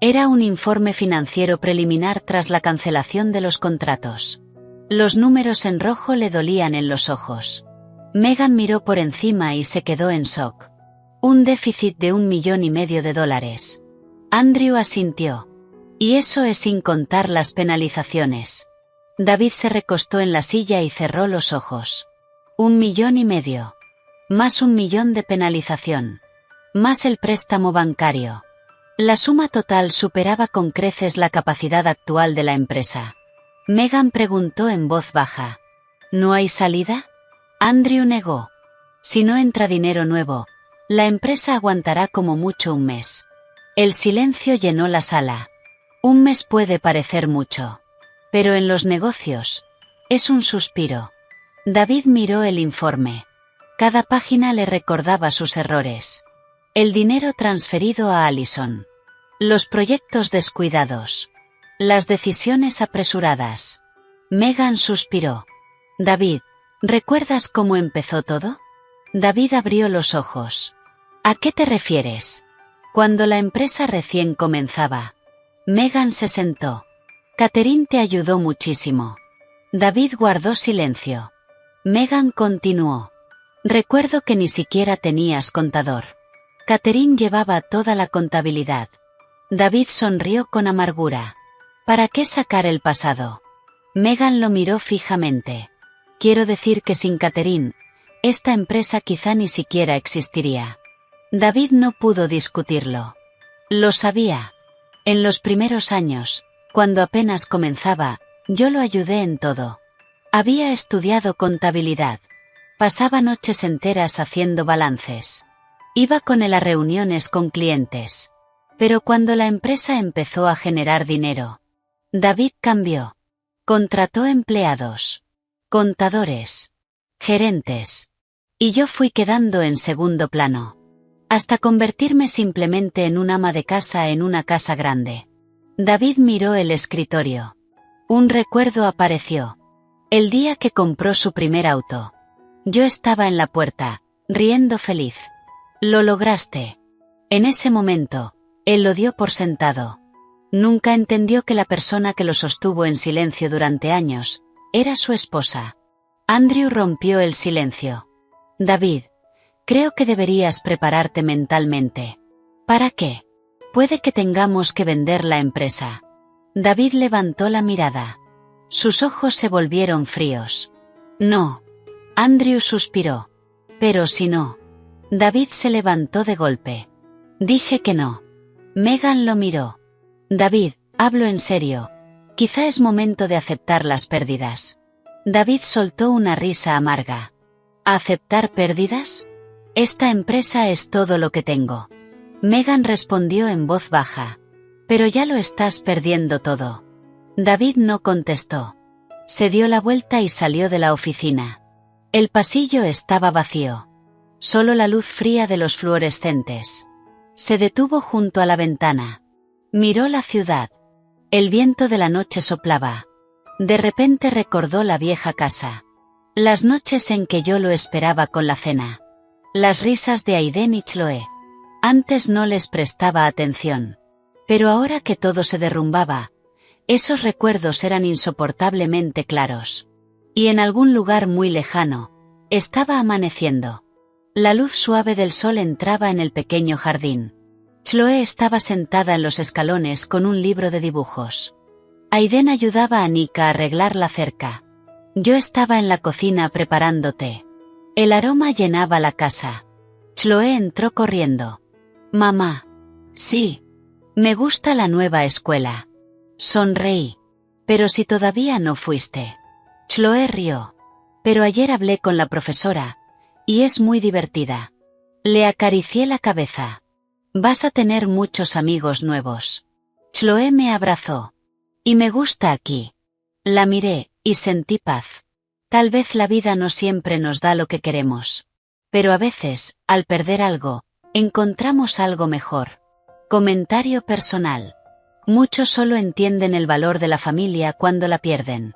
Era un informe financiero preliminar tras la cancelación de los contratos. Los números en rojo le dolían en los ojos. Megan miró por encima y se quedó en shock. Un déficit de $1,500,000. Andrew asintió. Y eso es sin contar las penalizaciones. David se recostó en la silla y cerró los ojos. $1,500,000. Más $1,000,000 de penalización. Más el préstamo bancario. La suma total superaba con creces la capacidad actual de la empresa. Megan preguntó en voz baja. ¿No hay salida? Andrew negó. Si no entra dinero nuevo, la empresa aguantará como mucho un mes. El silencio llenó la sala. Un mes puede parecer mucho. Pero en los negocios, es un suspiro. David miró el informe. Cada página le recordaba sus errores. El dinero transferido a Allison. Los proyectos descuidados. Las decisiones apresuradas. Megan suspiró. David, ¿recuerdas cómo empezó todo? David abrió los ojos. ¿A qué te refieres? Cuando la empresa recién comenzaba. Megan se sentó. Catherine te ayudó muchísimo. David guardó silencio. Megan continuó. Recuerdo que ni siquiera tenías contador. Catherine llevaba toda la contabilidad. David sonrió con amargura. ¿Para qué sacar el pasado? Megan lo miró fijamente. Quiero decir que sin Catherine, esta empresa quizá ni siquiera existiría. David no pudo discutirlo. Lo sabía. En los primeros años, cuando apenas comenzaba, yo lo ayudé en todo. Había estudiado contabilidad. Pasaba noches enteras haciendo balances. Iba con él a reuniones con clientes. Pero cuando la empresa empezó a generar dinero, David cambió. Contrató empleados, contadores, gerentes. Y yo fui quedando en segundo plano. Hasta convertirme simplemente en un ama de casa en una casa grande. David miró el escritorio. Un recuerdo apareció. El día que compró su primer auto. Yo estaba en la puerta, riendo feliz. Lo lograste. En ese momento, él lo dio por sentado. Nunca entendió que la persona que lo sostuvo en silencio durante años, era su esposa. Andrew rompió el silencio. David, creo que deberías prepararte mentalmente. ¿Para qué? Puede que tengamos que vender la empresa. David levantó la mirada. Sus ojos se volvieron fríos. No. Andrew suspiró. Pero si no. David se levantó de golpe. Dije que no. Megan lo miró. David, hablo en serio. Quizá es momento de aceptar las pérdidas. David soltó una risa amarga. ¿Aceptar pérdidas? Esta empresa es todo lo que tengo. Megan respondió en voz baja. Pero ya lo estás perdiendo todo. David no contestó. Se dio la vuelta y salió de la oficina. El pasillo estaba vacío. Solo la luz fría de los fluorescentes. Se detuvo junto a la ventana. Miró la ciudad. El viento de la noche soplaba. De repente recordó la vieja casa. Las noches en que yo lo esperaba con la cena. Las risas de Aiden y Chloe. Antes no les prestaba atención. Pero ahora que todo se derrumbaba, esos recuerdos eran insoportablemente claros. Y en algún lugar muy lejano, estaba amaneciendo. La luz suave del sol entraba en el pequeño jardín. Chloe estaba sentada en los escalones con un libro de dibujos. Aiden ayudaba a Nick a arreglar la cerca. Yo estaba en la cocina preparando té. El aroma llenaba la casa. Chloe entró corriendo. Mamá. Sí. Me gusta la nueva escuela. Sonreí. Pero si todavía no fuiste. Chloe rió. Pero ayer hablé con la profesora. Y es muy divertida. Le acaricié la cabeza. Vas a tener muchos amigos nuevos. Chloe me abrazó. Y me gusta aquí. La miré, y sentí paz. Tal vez la vida no siempre nos da lo que queremos. Pero a veces, al perder algo, encontramos algo mejor. Comentario personal. Muchos solo entienden el valor de la familia cuando la pierden.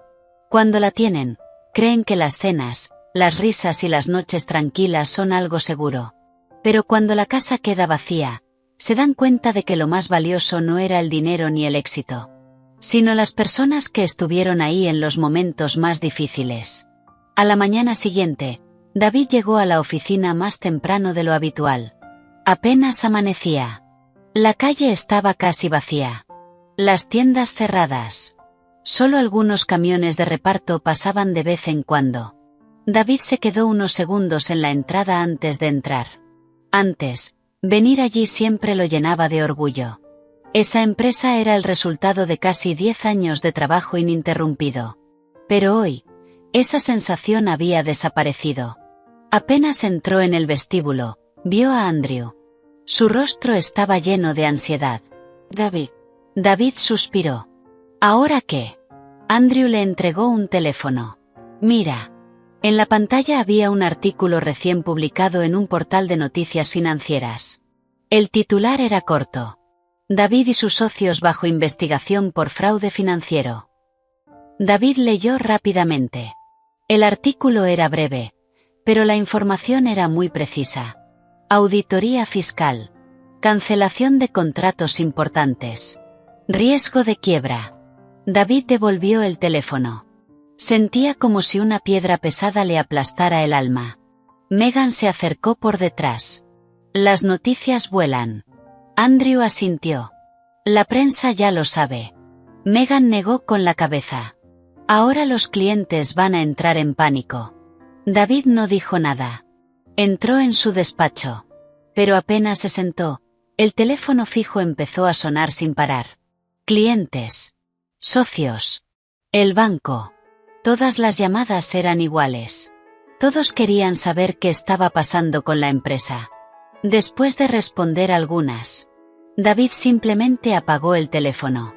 Cuando la tienen, creen que las cenas, las risas y las noches tranquilas son algo seguro. Pero cuando la casa queda vacía, se dan cuenta de que lo más valioso no era el dinero ni el éxito, sino las personas que estuvieron ahí en los momentos más difíciles. A la mañana siguiente, David llegó a la oficina más temprano de lo habitual. Apenas amanecía. La calle estaba casi vacía. Las tiendas cerradas. Solo algunos camiones de reparto pasaban de vez en cuando. David se quedó unos segundos en la entrada antes de entrar. Antes, venir allí siempre lo llenaba de orgullo. Esa empresa era el resultado de casi 10 años de trabajo ininterrumpido. Pero hoy, esa sensación había desaparecido. Apenas entró en el vestíbulo, vio a Andrew. Su rostro estaba lleno de ansiedad. David. David suspiró. ¿Ahora qué? Andrew le entregó un teléfono. Mira. En la pantalla había un artículo recién publicado en un portal de noticias financieras. El titular era corto. David y sus socios bajo investigación por fraude financiero. David leyó rápidamente. El artículo era breve, pero la información era muy precisa. Auditoría fiscal. Cancelación de contratos importantes. Riesgo de quiebra. David devolvió el teléfono. Sentía como si una piedra pesada le aplastara el alma. Megan se acercó por detrás. Las noticias vuelan. Andrew asintió. La prensa ya lo sabe. Megan negó con la cabeza. Ahora los clientes van a entrar en pánico. David no dijo nada. Entró en su despacho. Pero apenas se sentó, el teléfono fijo empezó a sonar sin parar. Clientes. Socios. El banco. Todas las llamadas eran iguales. Todos querían saber qué estaba pasando con la empresa. Después de responder algunas, David simplemente apagó el teléfono.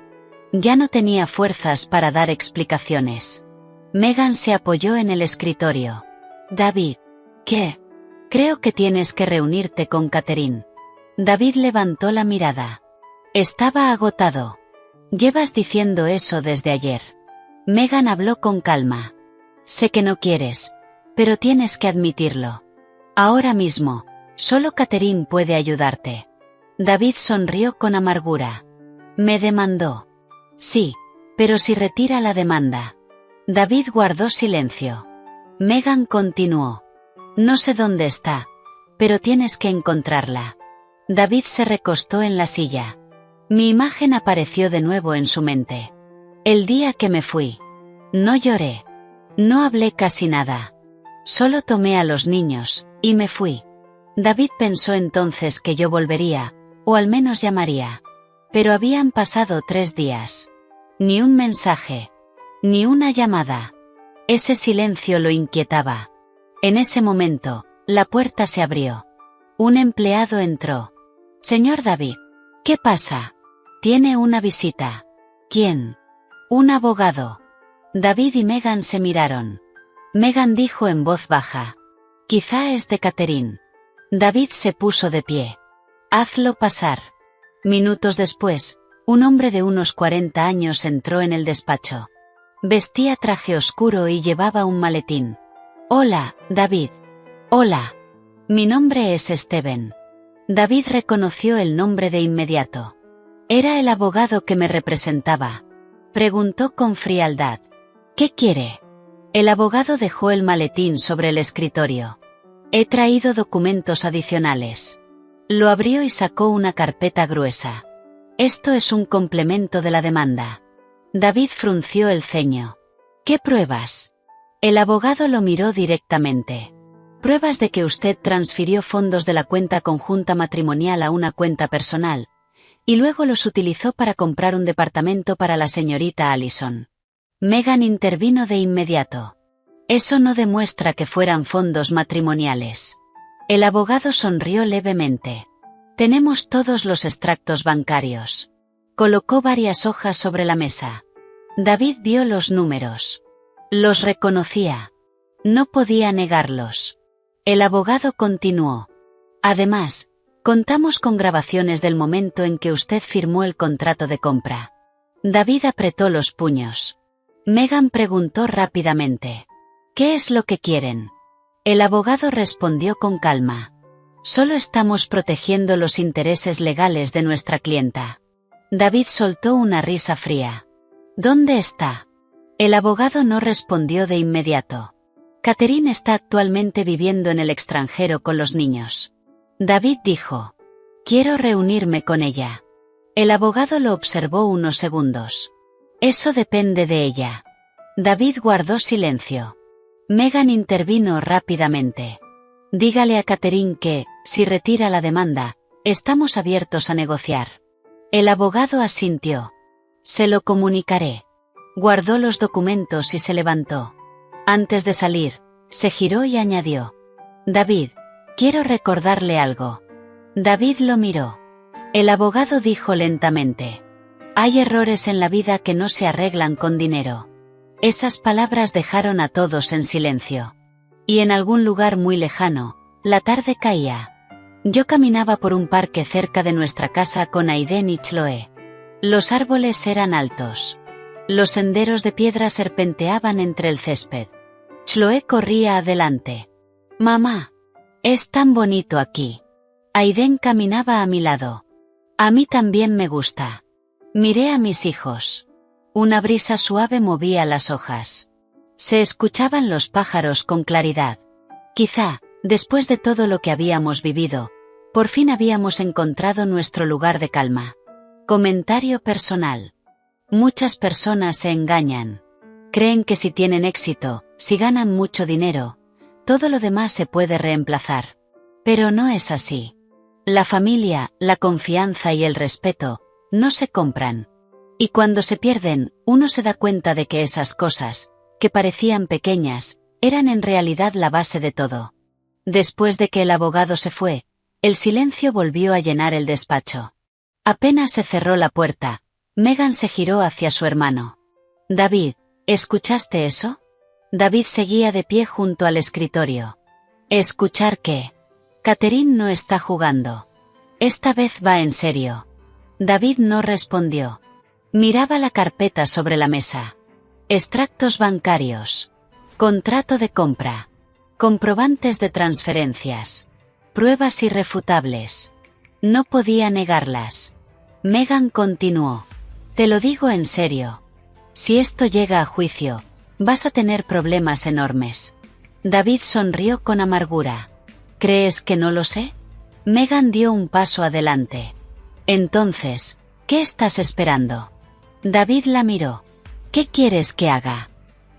Ya no tenía fuerzas para dar explicaciones. Megan se apoyó en el escritorio. David. ¿Qué? Creo que tienes que reunirte con Catherine. David levantó la mirada. Estaba agotado. Llevas diciendo eso desde ayer. Megan habló con calma. Sé que no quieres, pero tienes que admitirlo. Ahora mismo, solo Catherine puede ayudarte. David sonrió con amargura. Me demandó. Sí, pero si retira la demanda. David guardó silencio. Megan continuó. No sé dónde está, pero tienes que encontrarla. David se recostó en la silla. Mi imagen apareció de nuevo en su mente. El día que me fui. No lloré. No hablé casi nada. Solo tomé a los niños, y me fui. David pensó entonces que yo volvería, o al menos llamaría. Pero habían pasado 3 días. Ni un mensaje. Ni una llamada. Ese silencio lo inquietaba. En ese momento, la puerta se abrió. Un empleado entró. Señor David. ¿Qué pasa? Tiene una visita. ¿Quién? Un abogado. David y Megan se miraron. Megan dijo en voz baja. Quizá es de Catherine. David se puso de pie. Hazlo pasar. Minutos después, un hombre de unos 40 años entró en el despacho. Vestía traje oscuro y llevaba un maletín. Hola, David. Hola. Mi nombre es Steven. David reconoció el nombre de inmediato. Era el abogado que me representaba. Preguntó con frialdad. ¿Qué quiere? El abogado dejó el maletín sobre el escritorio. He traído documentos adicionales. Lo abrió y sacó una carpeta gruesa. Esto es un complemento de la demanda. David frunció el ceño. ¿Qué pruebas? El abogado lo miró directamente. Pruebas de que usted transfirió fondos de la cuenta conjunta matrimonial a una cuenta personal, y luego los utilizó para comprar un departamento para la señorita Allison. Megan intervino de inmediato. Eso no demuestra que fueran fondos matrimoniales. El abogado sonrió levemente. Tenemos todos los extractos bancarios. Colocó varias hojas sobre la mesa. David vio los números. Los reconocía. No podía negarlos. El abogado continuó. Además, contamos con grabaciones del momento en que usted firmó el contrato de compra. David apretó los puños. Megan preguntó rápidamente. ¿Qué es lo que quieren? El abogado respondió con calma. Solo estamos protegiendo los intereses legales de nuestra clienta. David soltó una risa fría. ¿Dónde está? El abogado no respondió de inmediato. Catherine está actualmente viviendo en el extranjero con los niños. David dijo. Quiero reunirme con ella. El abogado lo observó unos segundos. Eso depende de ella. David guardó silencio. Megan intervino rápidamente. Dígale a Catherine que, si retira la demanda, estamos abiertos a negociar. El abogado asintió. Se lo comunicaré. Guardó los documentos y se levantó. Antes de salir, se giró y añadió. David, quiero recordarle algo. David lo miró. El abogado dijo lentamente. Hay errores en la vida que no se arreglan con dinero. Esas palabras dejaron a todos en silencio. Y en algún lugar muy lejano, la tarde caía. Yo caminaba por un parque cerca de nuestra casa con Aiden y Chloe. Los árboles eran altos. Los senderos de piedra serpenteaban entre el césped. Chloe corría adelante. Mamá, es tan bonito aquí. Aiden caminaba a mi lado. A mí también me gusta. Miré a mis hijos. Una brisa suave movía las hojas. Se escuchaban los pájaros con claridad. Quizá, después de todo lo que habíamos vivido, por fin habíamos encontrado nuestro lugar de calma. Comentario personal. Muchas personas se engañan. Creen que si tienen éxito, si ganan mucho dinero, todo lo demás se puede reemplazar. Pero no es así. La familia, la confianza y el respeto, no se compran. Y cuando se pierden, uno se da cuenta de que esas cosas, que parecían pequeñas, eran en realidad la base de todo. Después de que el abogado se fue, el silencio volvió a llenar el despacho. Apenas se cerró la puerta, Megan se giró hacia su hermano. David, ¿escuchaste eso? David seguía de pie junto al escritorio. ¿Escuchar qué? Catherine no está jugando. Esta vez va en serio. David no respondió. Miraba la carpeta sobre la mesa. Extractos bancarios. Contrato de compra. Comprobantes de transferencias. Pruebas irrefutables. No podía negarlas. Megan continuó. Te lo digo en serio. Si esto llega a juicio, vas a tener problemas enormes. David sonrió con amargura. ¿Crees que no lo sé? Megan dio un paso adelante. Entonces, ¿qué estás esperando? David la miró. ¿Qué quieres que haga?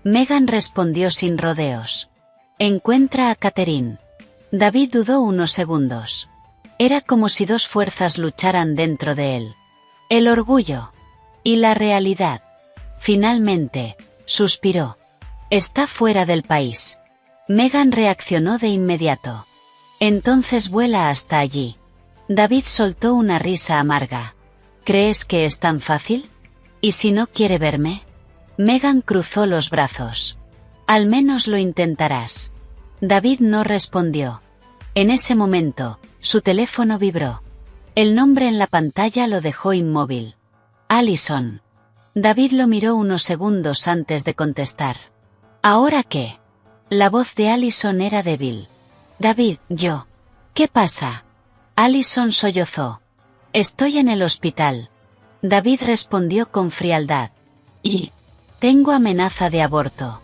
Megan respondió sin rodeos. Encuentra a Catherine. David dudó unos segundos. Era como si dos fuerzas lucharan dentro de él. El orgullo. Y la realidad. Finalmente, suspiró. Está fuera del país. Megan reaccionó de inmediato. Entonces vuela hasta allí. David soltó una risa amarga. ¿Crees que es tan fácil? ¿Y si no quiere verme? Megan cruzó los brazos. Al menos lo intentarás. David no respondió. En ese momento, su teléfono vibró. El nombre en la pantalla lo dejó inmóvil. Allison. David lo miró unos segundos antes de contestar. ¿Ahora qué? La voz de Allison era débil. David, yo. ¿Qué pasa? Allison sollozó. Estoy en el hospital. David respondió con frialdad. Y tengo amenaza de aborto.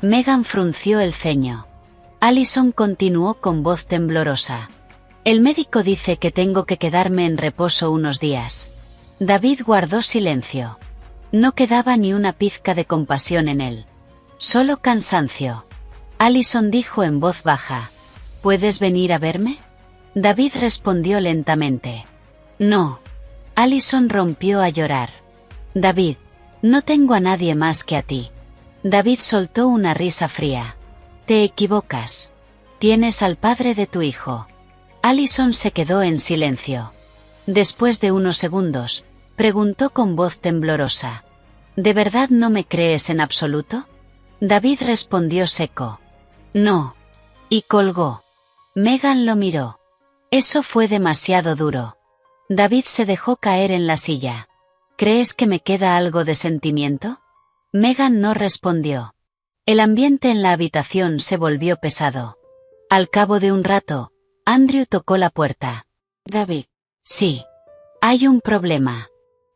Megan frunció el ceño. Allison continuó con voz temblorosa. El médico dice que tengo que quedarme en reposo unos días. David guardó silencio. No quedaba ni una pizca de compasión en él. Solo cansancio. Allison dijo en voz baja. ¿Puedes venir a verme? David respondió lentamente. No. Allison rompió a llorar. David, no tengo a nadie más que a ti. David soltó una risa fría. Te equivocas. Tienes al padre de tu hijo. Allison se quedó en silencio. Después de unos segundos, preguntó con voz temblorosa. ¿De verdad no me crees en absoluto? David respondió seco. No. Y colgó. Megan lo miró. Eso fue demasiado duro. David se dejó caer en la silla. ¿Crees que me queda algo de sentimiento? Megan no respondió. El ambiente en la habitación se volvió pesado. Al cabo de un rato, Andrew tocó la puerta. David. Sí. Hay un problema.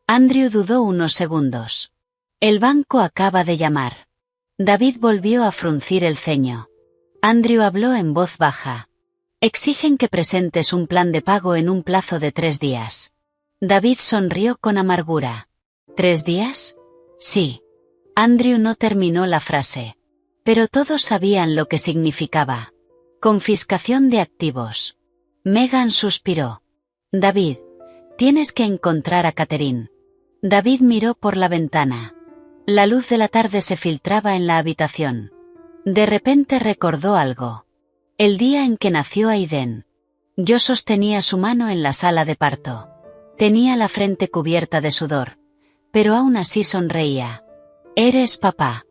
Andrew dudó unos segundos. El banco acaba de llamar. David volvió a fruncir el ceño. Andrew habló en voz baja. Exigen que presentes un plan de pago en un plazo de 3 días. David sonrió con amargura. ¿3 días? Sí. Andrew no terminó la frase. Pero todos sabían lo que significaba. Confiscación de activos. Megan suspiró. David, tienes que encontrar a Catherine. David miró por la ventana. La luz de la tarde se filtraba en la habitación. De repente recordó algo. El día en que nació Aiden. Yo sostenía su mano en la sala de parto. Tenía la frente cubierta de sudor, pero aún así sonreía. Eres papá.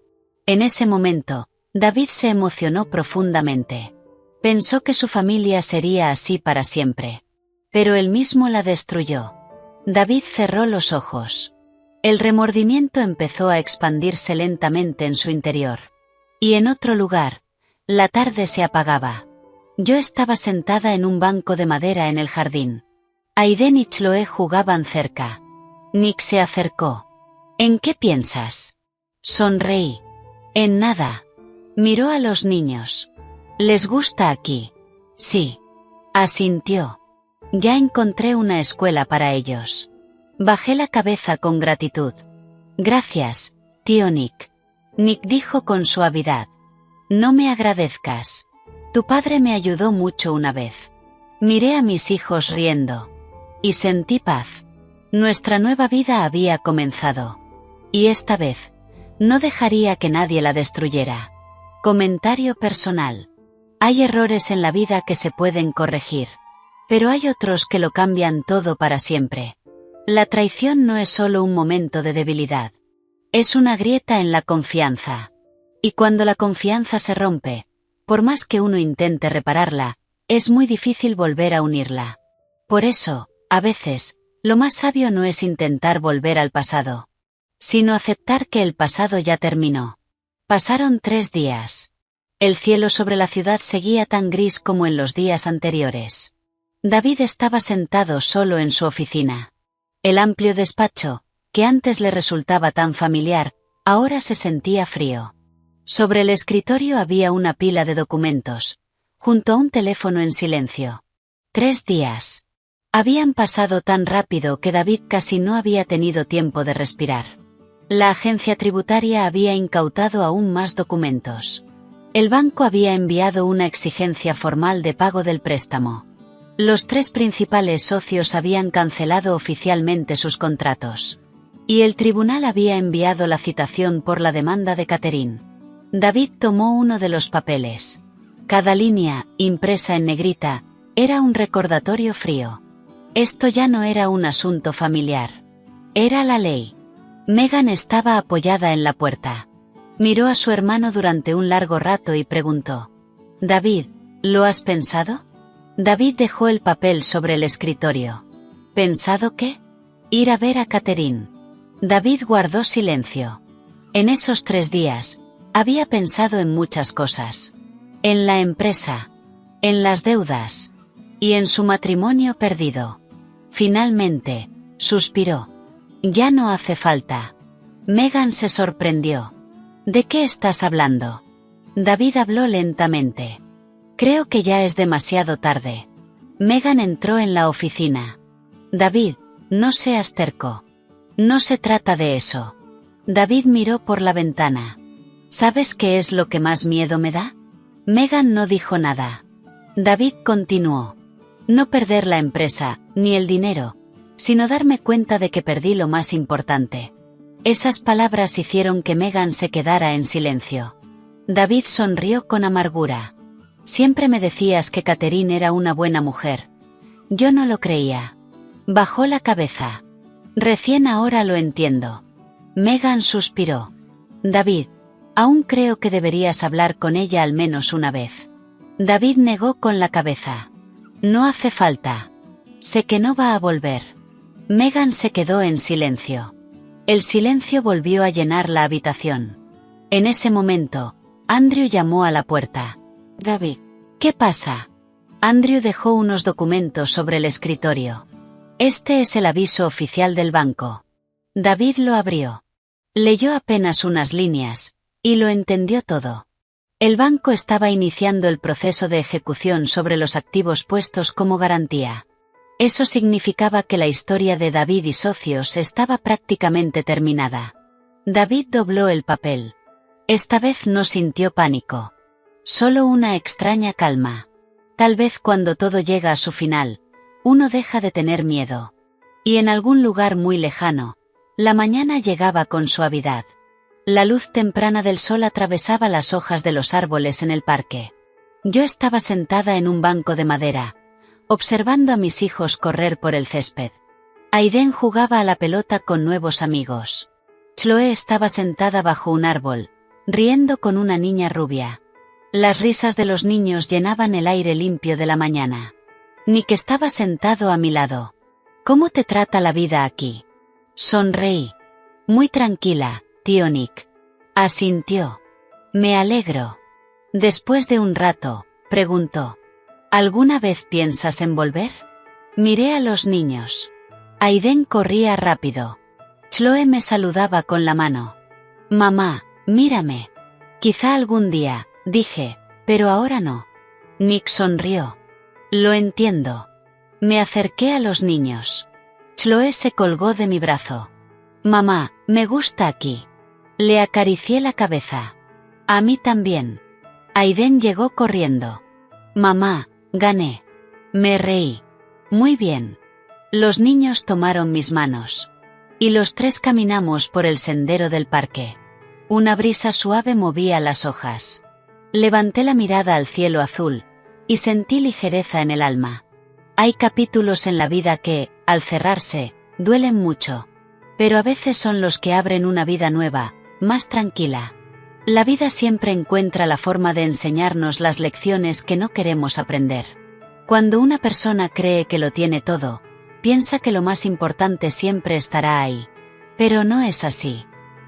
En ese momento, David se emocionó profundamente. Pensó que su familia sería así para siempre. Pero él mismo la destruyó. David cerró los ojos. El remordimiento empezó a expandirse lentamente en su interior. Y en otro lugar, la tarde se apagaba. Yo estaba sentada en un banco de madera en el jardín. Aiden y Chloe jugaban cerca. Nick se acercó. ¿En qué piensas? Sonreí. En nada. Miró a los niños. ¿Les gusta aquí? Sí. Asintió. Ya encontré una escuela para ellos. Bajé la cabeza con gratitud. Gracias, tío Nick. Nick dijo con suavidad. No me agradezcas. Tu padre me ayudó mucho una vez. Miré a mis hijos riendo. Y sentí paz. Nuestra nueva vida había comenzado. Y esta vez, no dejaría que nadie la destruyera. Comentario personal. Hay errores en la vida que se pueden corregir. Pero hay otros que lo cambian todo para siempre. La traición no es solo un momento de debilidad. Es una grieta en la confianza. Y cuando la confianza se rompe, por más que uno intente repararla, es muy difícil volver a unirla. Por eso, a veces, lo más sabio no es intentar volver al pasado, sino aceptar que el pasado ya terminó. Pasaron 3 días. El cielo sobre la ciudad seguía tan gris como en los días anteriores. David estaba sentado solo en su oficina. El amplio despacho, que antes le resultaba tan familiar, ahora se sentía frío. Sobre el escritorio había una pila de documentos, junto a un teléfono en silencio. 3 días. Habían pasado tan rápido que David casi no había tenido tiempo de respirar. La agencia tributaria había incautado aún más documentos. El banco había enviado una exigencia formal de pago del préstamo. Los 3 principales socios habían cancelado oficialmente sus contratos. Y el tribunal había enviado la citación por la demanda de Catherine. David tomó uno de los papeles. Cada línea, impresa en negrita, era un recordatorio frío. Esto ya no era un asunto familiar. Era la ley. Megan estaba apoyada en la puerta. Miró a su hermano durante un largo rato y preguntó. David, ¿lo has pensado? David dejó el papel sobre el escritorio. ¿Pensado qué? Ir a ver a Catherine. David guardó silencio. En esos 3 días, había pensado en muchas cosas. En la empresa. En las deudas. Y en su matrimonio perdido. Finalmente, suspiró. Ya no hace falta. Megan se sorprendió. ¿De qué estás hablando? David habló lentamente. Creo que ya es demasiado tarde. Megan entró en la oficina. David, no seas terco. No se trata de eso. David miró por la ventana. ¿Sabes qué es lo que más miedo me da? Megan no dijo nada. David continuó. No perder la empresa, ni el dinero, sino darme cuenta de que perdí lo más importante. Esas palabras hicieron que Megan se quedara en silencio. David sonrió con amargura. Siempre me decías que Catherine era una buena mujer. Yo no lo creía. Bajó la cabeza. Recién ahora lo entiendo. Megan suspiró. David, aún creo que deberías hablar con ella al menos una vez. David negó con la cabeza. No hace falta. Sé que no va a volver. Megan se quedó en silencio. El silencio volvió a llenar la habitación. En ese momento, Andrew llamó a la puerta. David, ¿qué pasa? Andrew dejó unos documentos sobre el escritorio. Este es el aviso oficial del banco. David lo abrió. Leyó apenas unas líneas, y lo entendió todo. El banco estaba iniciando el proceso de ejecución sobre los activos puestos como garantía. Eso significaba que la historia de David y socios estaba prácticamente terminada. David dobló el papel. Esta vez no sintió pánico. Solo una extraña calma. Tal vez cuando todo llega a su final, uno deja de tener miedo. Y en algún lugar muy lejano, la mañana llegaba con suavidad. La luz temprana del sol atravesaba las hojas de los árboles en el parque. Yo estaba sentada en un banco de madera, observando a mis hijos correr por el césped. Aiden jugaba a la pelota con nuevos amigos. Chloe estaba sentada bajo un árbol, riendo con una niña rubia. Las risas de los niños llenaban el aire limpio de la mañana. Nick estaba sentado a mi lado. ¿Cómo te trata la vida aquí? Sonreí. Muy tranquila, tío Nick. Asintió. Me alegro. Después de un rato, preguntó. ¿Alguna vez piensas en volver? Miré a los niños. Aiden corría rápido. Chloe me saludaba con la mano. Mamá, mírame. Quizá algún día, dije, pero ahora no. Nick sonrió. Lo entiendo. Me acerqué a los niños. Chloe se colgó de mi brazo. Mamá, me gusta aquí. Le acaricié la cabeza. A mí también. Aiden llegó corriendo. Mamá, gané. Me reí. Muy bien. Los niños tomaron mis manos. Y los tres caminamos por el sendero del parque. Una brisa suave movía las hojas. Levanté la mirada al cielo azul, y sentí ligereza en el alma. Hay capítulos en la vida que, al cerrarse, duelen mucho. Pero a veces son los que abren una vida nueva, más tranquila. La vida siempre encuentra la forma de enseñarnos las lecciones que no queremos aprender. Cuando una persona cree que lo tiene todo, piensa que lo más importante siempre estará ahí. Pero no es así.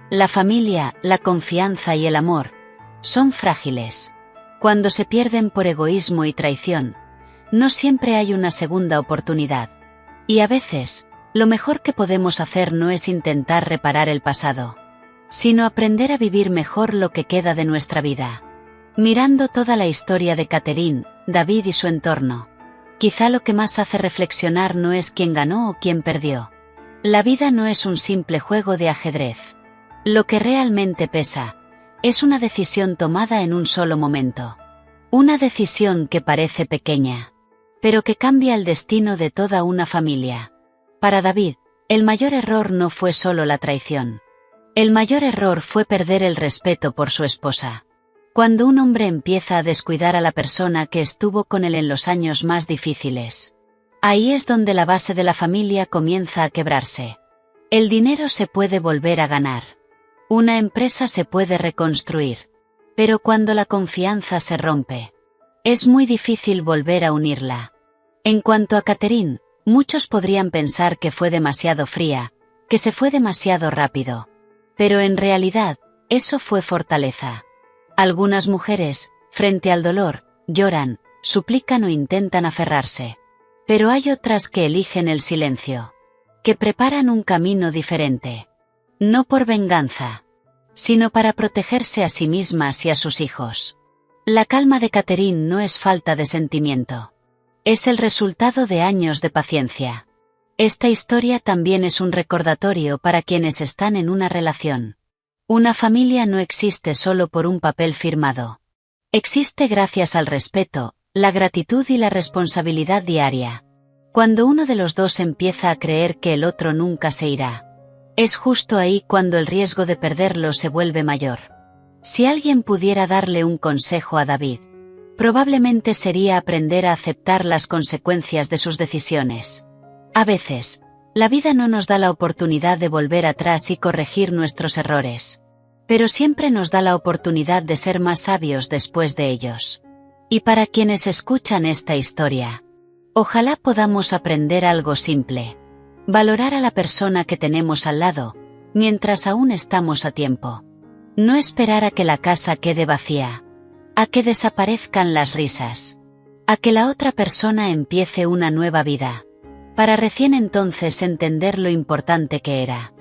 La familia, la confianza y el amor son frágiles. Cuando se pierden por egoísmo y traición, no siempre hay una segunda oportunidad. Y a veces, lo mejor que podemos hacer no es intentar reparar el pasado, sino aprender a vivir mejor lo que queda de nuestra vida. Mirando toda la historia de Catherine, David y su entorno, quizá lo que más hace reflexionar no es quién ganó o quién perdió. La vida no es un simple juego de ajedrez. Lo que realmente pesa es una decisión tomada en un solo momento. Una decisión que parece pequeña, pero que cambia el destino de toda una familia. Para David, el mayor error no fue solo la traición. El mayor error fue perder el respeto por su esposa. Cuando un hombre empieza a descuidar a la persona que estuvo con él en los años más difíciles, ahí es donde la base de la familia comienza a quebrarse. El dinero se puede volver a ganar. Una empresa se puede reconstruir. Pero cuando la confianza se rompe, es muy difícil volver a unirla. En cuanto a Catherine, muchos podrían pensar que fue demasiado fría, que se fue demasiado rápido. Pero en realidad, eso fue fortaleza. Algunas mujeres, frente al dolor, lloran, suplican o intentan aferrarse. Pero hay otras que eligen el silencio. Que preparan un camino diferente. No por venganza, sino para protegerse a sí mismas y a sus hijos. La calma de Catherine no es falta de sentimiento. Es el resultado de años de paciencia. Esta historia también es un recordatorio para quienes están en una relación. Una familia no existe solo por un papel firmado. Existe gracias al respeto, la gratitud y la responsabilidad diaria. Cuando uno de los dos empieza a creer que el otro nunca se irá, es justo ahí cuando el riesgo de perderlo se vuelve mayor. Si alguien pudiera darle un consejo a David, probablemente sería aprender a aceptar las consecuencias de sus decisiones. A veces, la vida no nos da la oportunidad de volver atrás y corregir nuestros errores, pero siempre nos da la oportunidad de ser más sabios después de ellos. Y para quienes escuchan esta historia, ojalá podamos aprender algo simple: valorar a la persona que tenemos al lado, mientras aún estamos a tiempo. No esperar a que la casa quede vacía, a que desaparezcan las risas, a que la otra persona empiece una nueva vida, para recién entonces entender lo importante que era.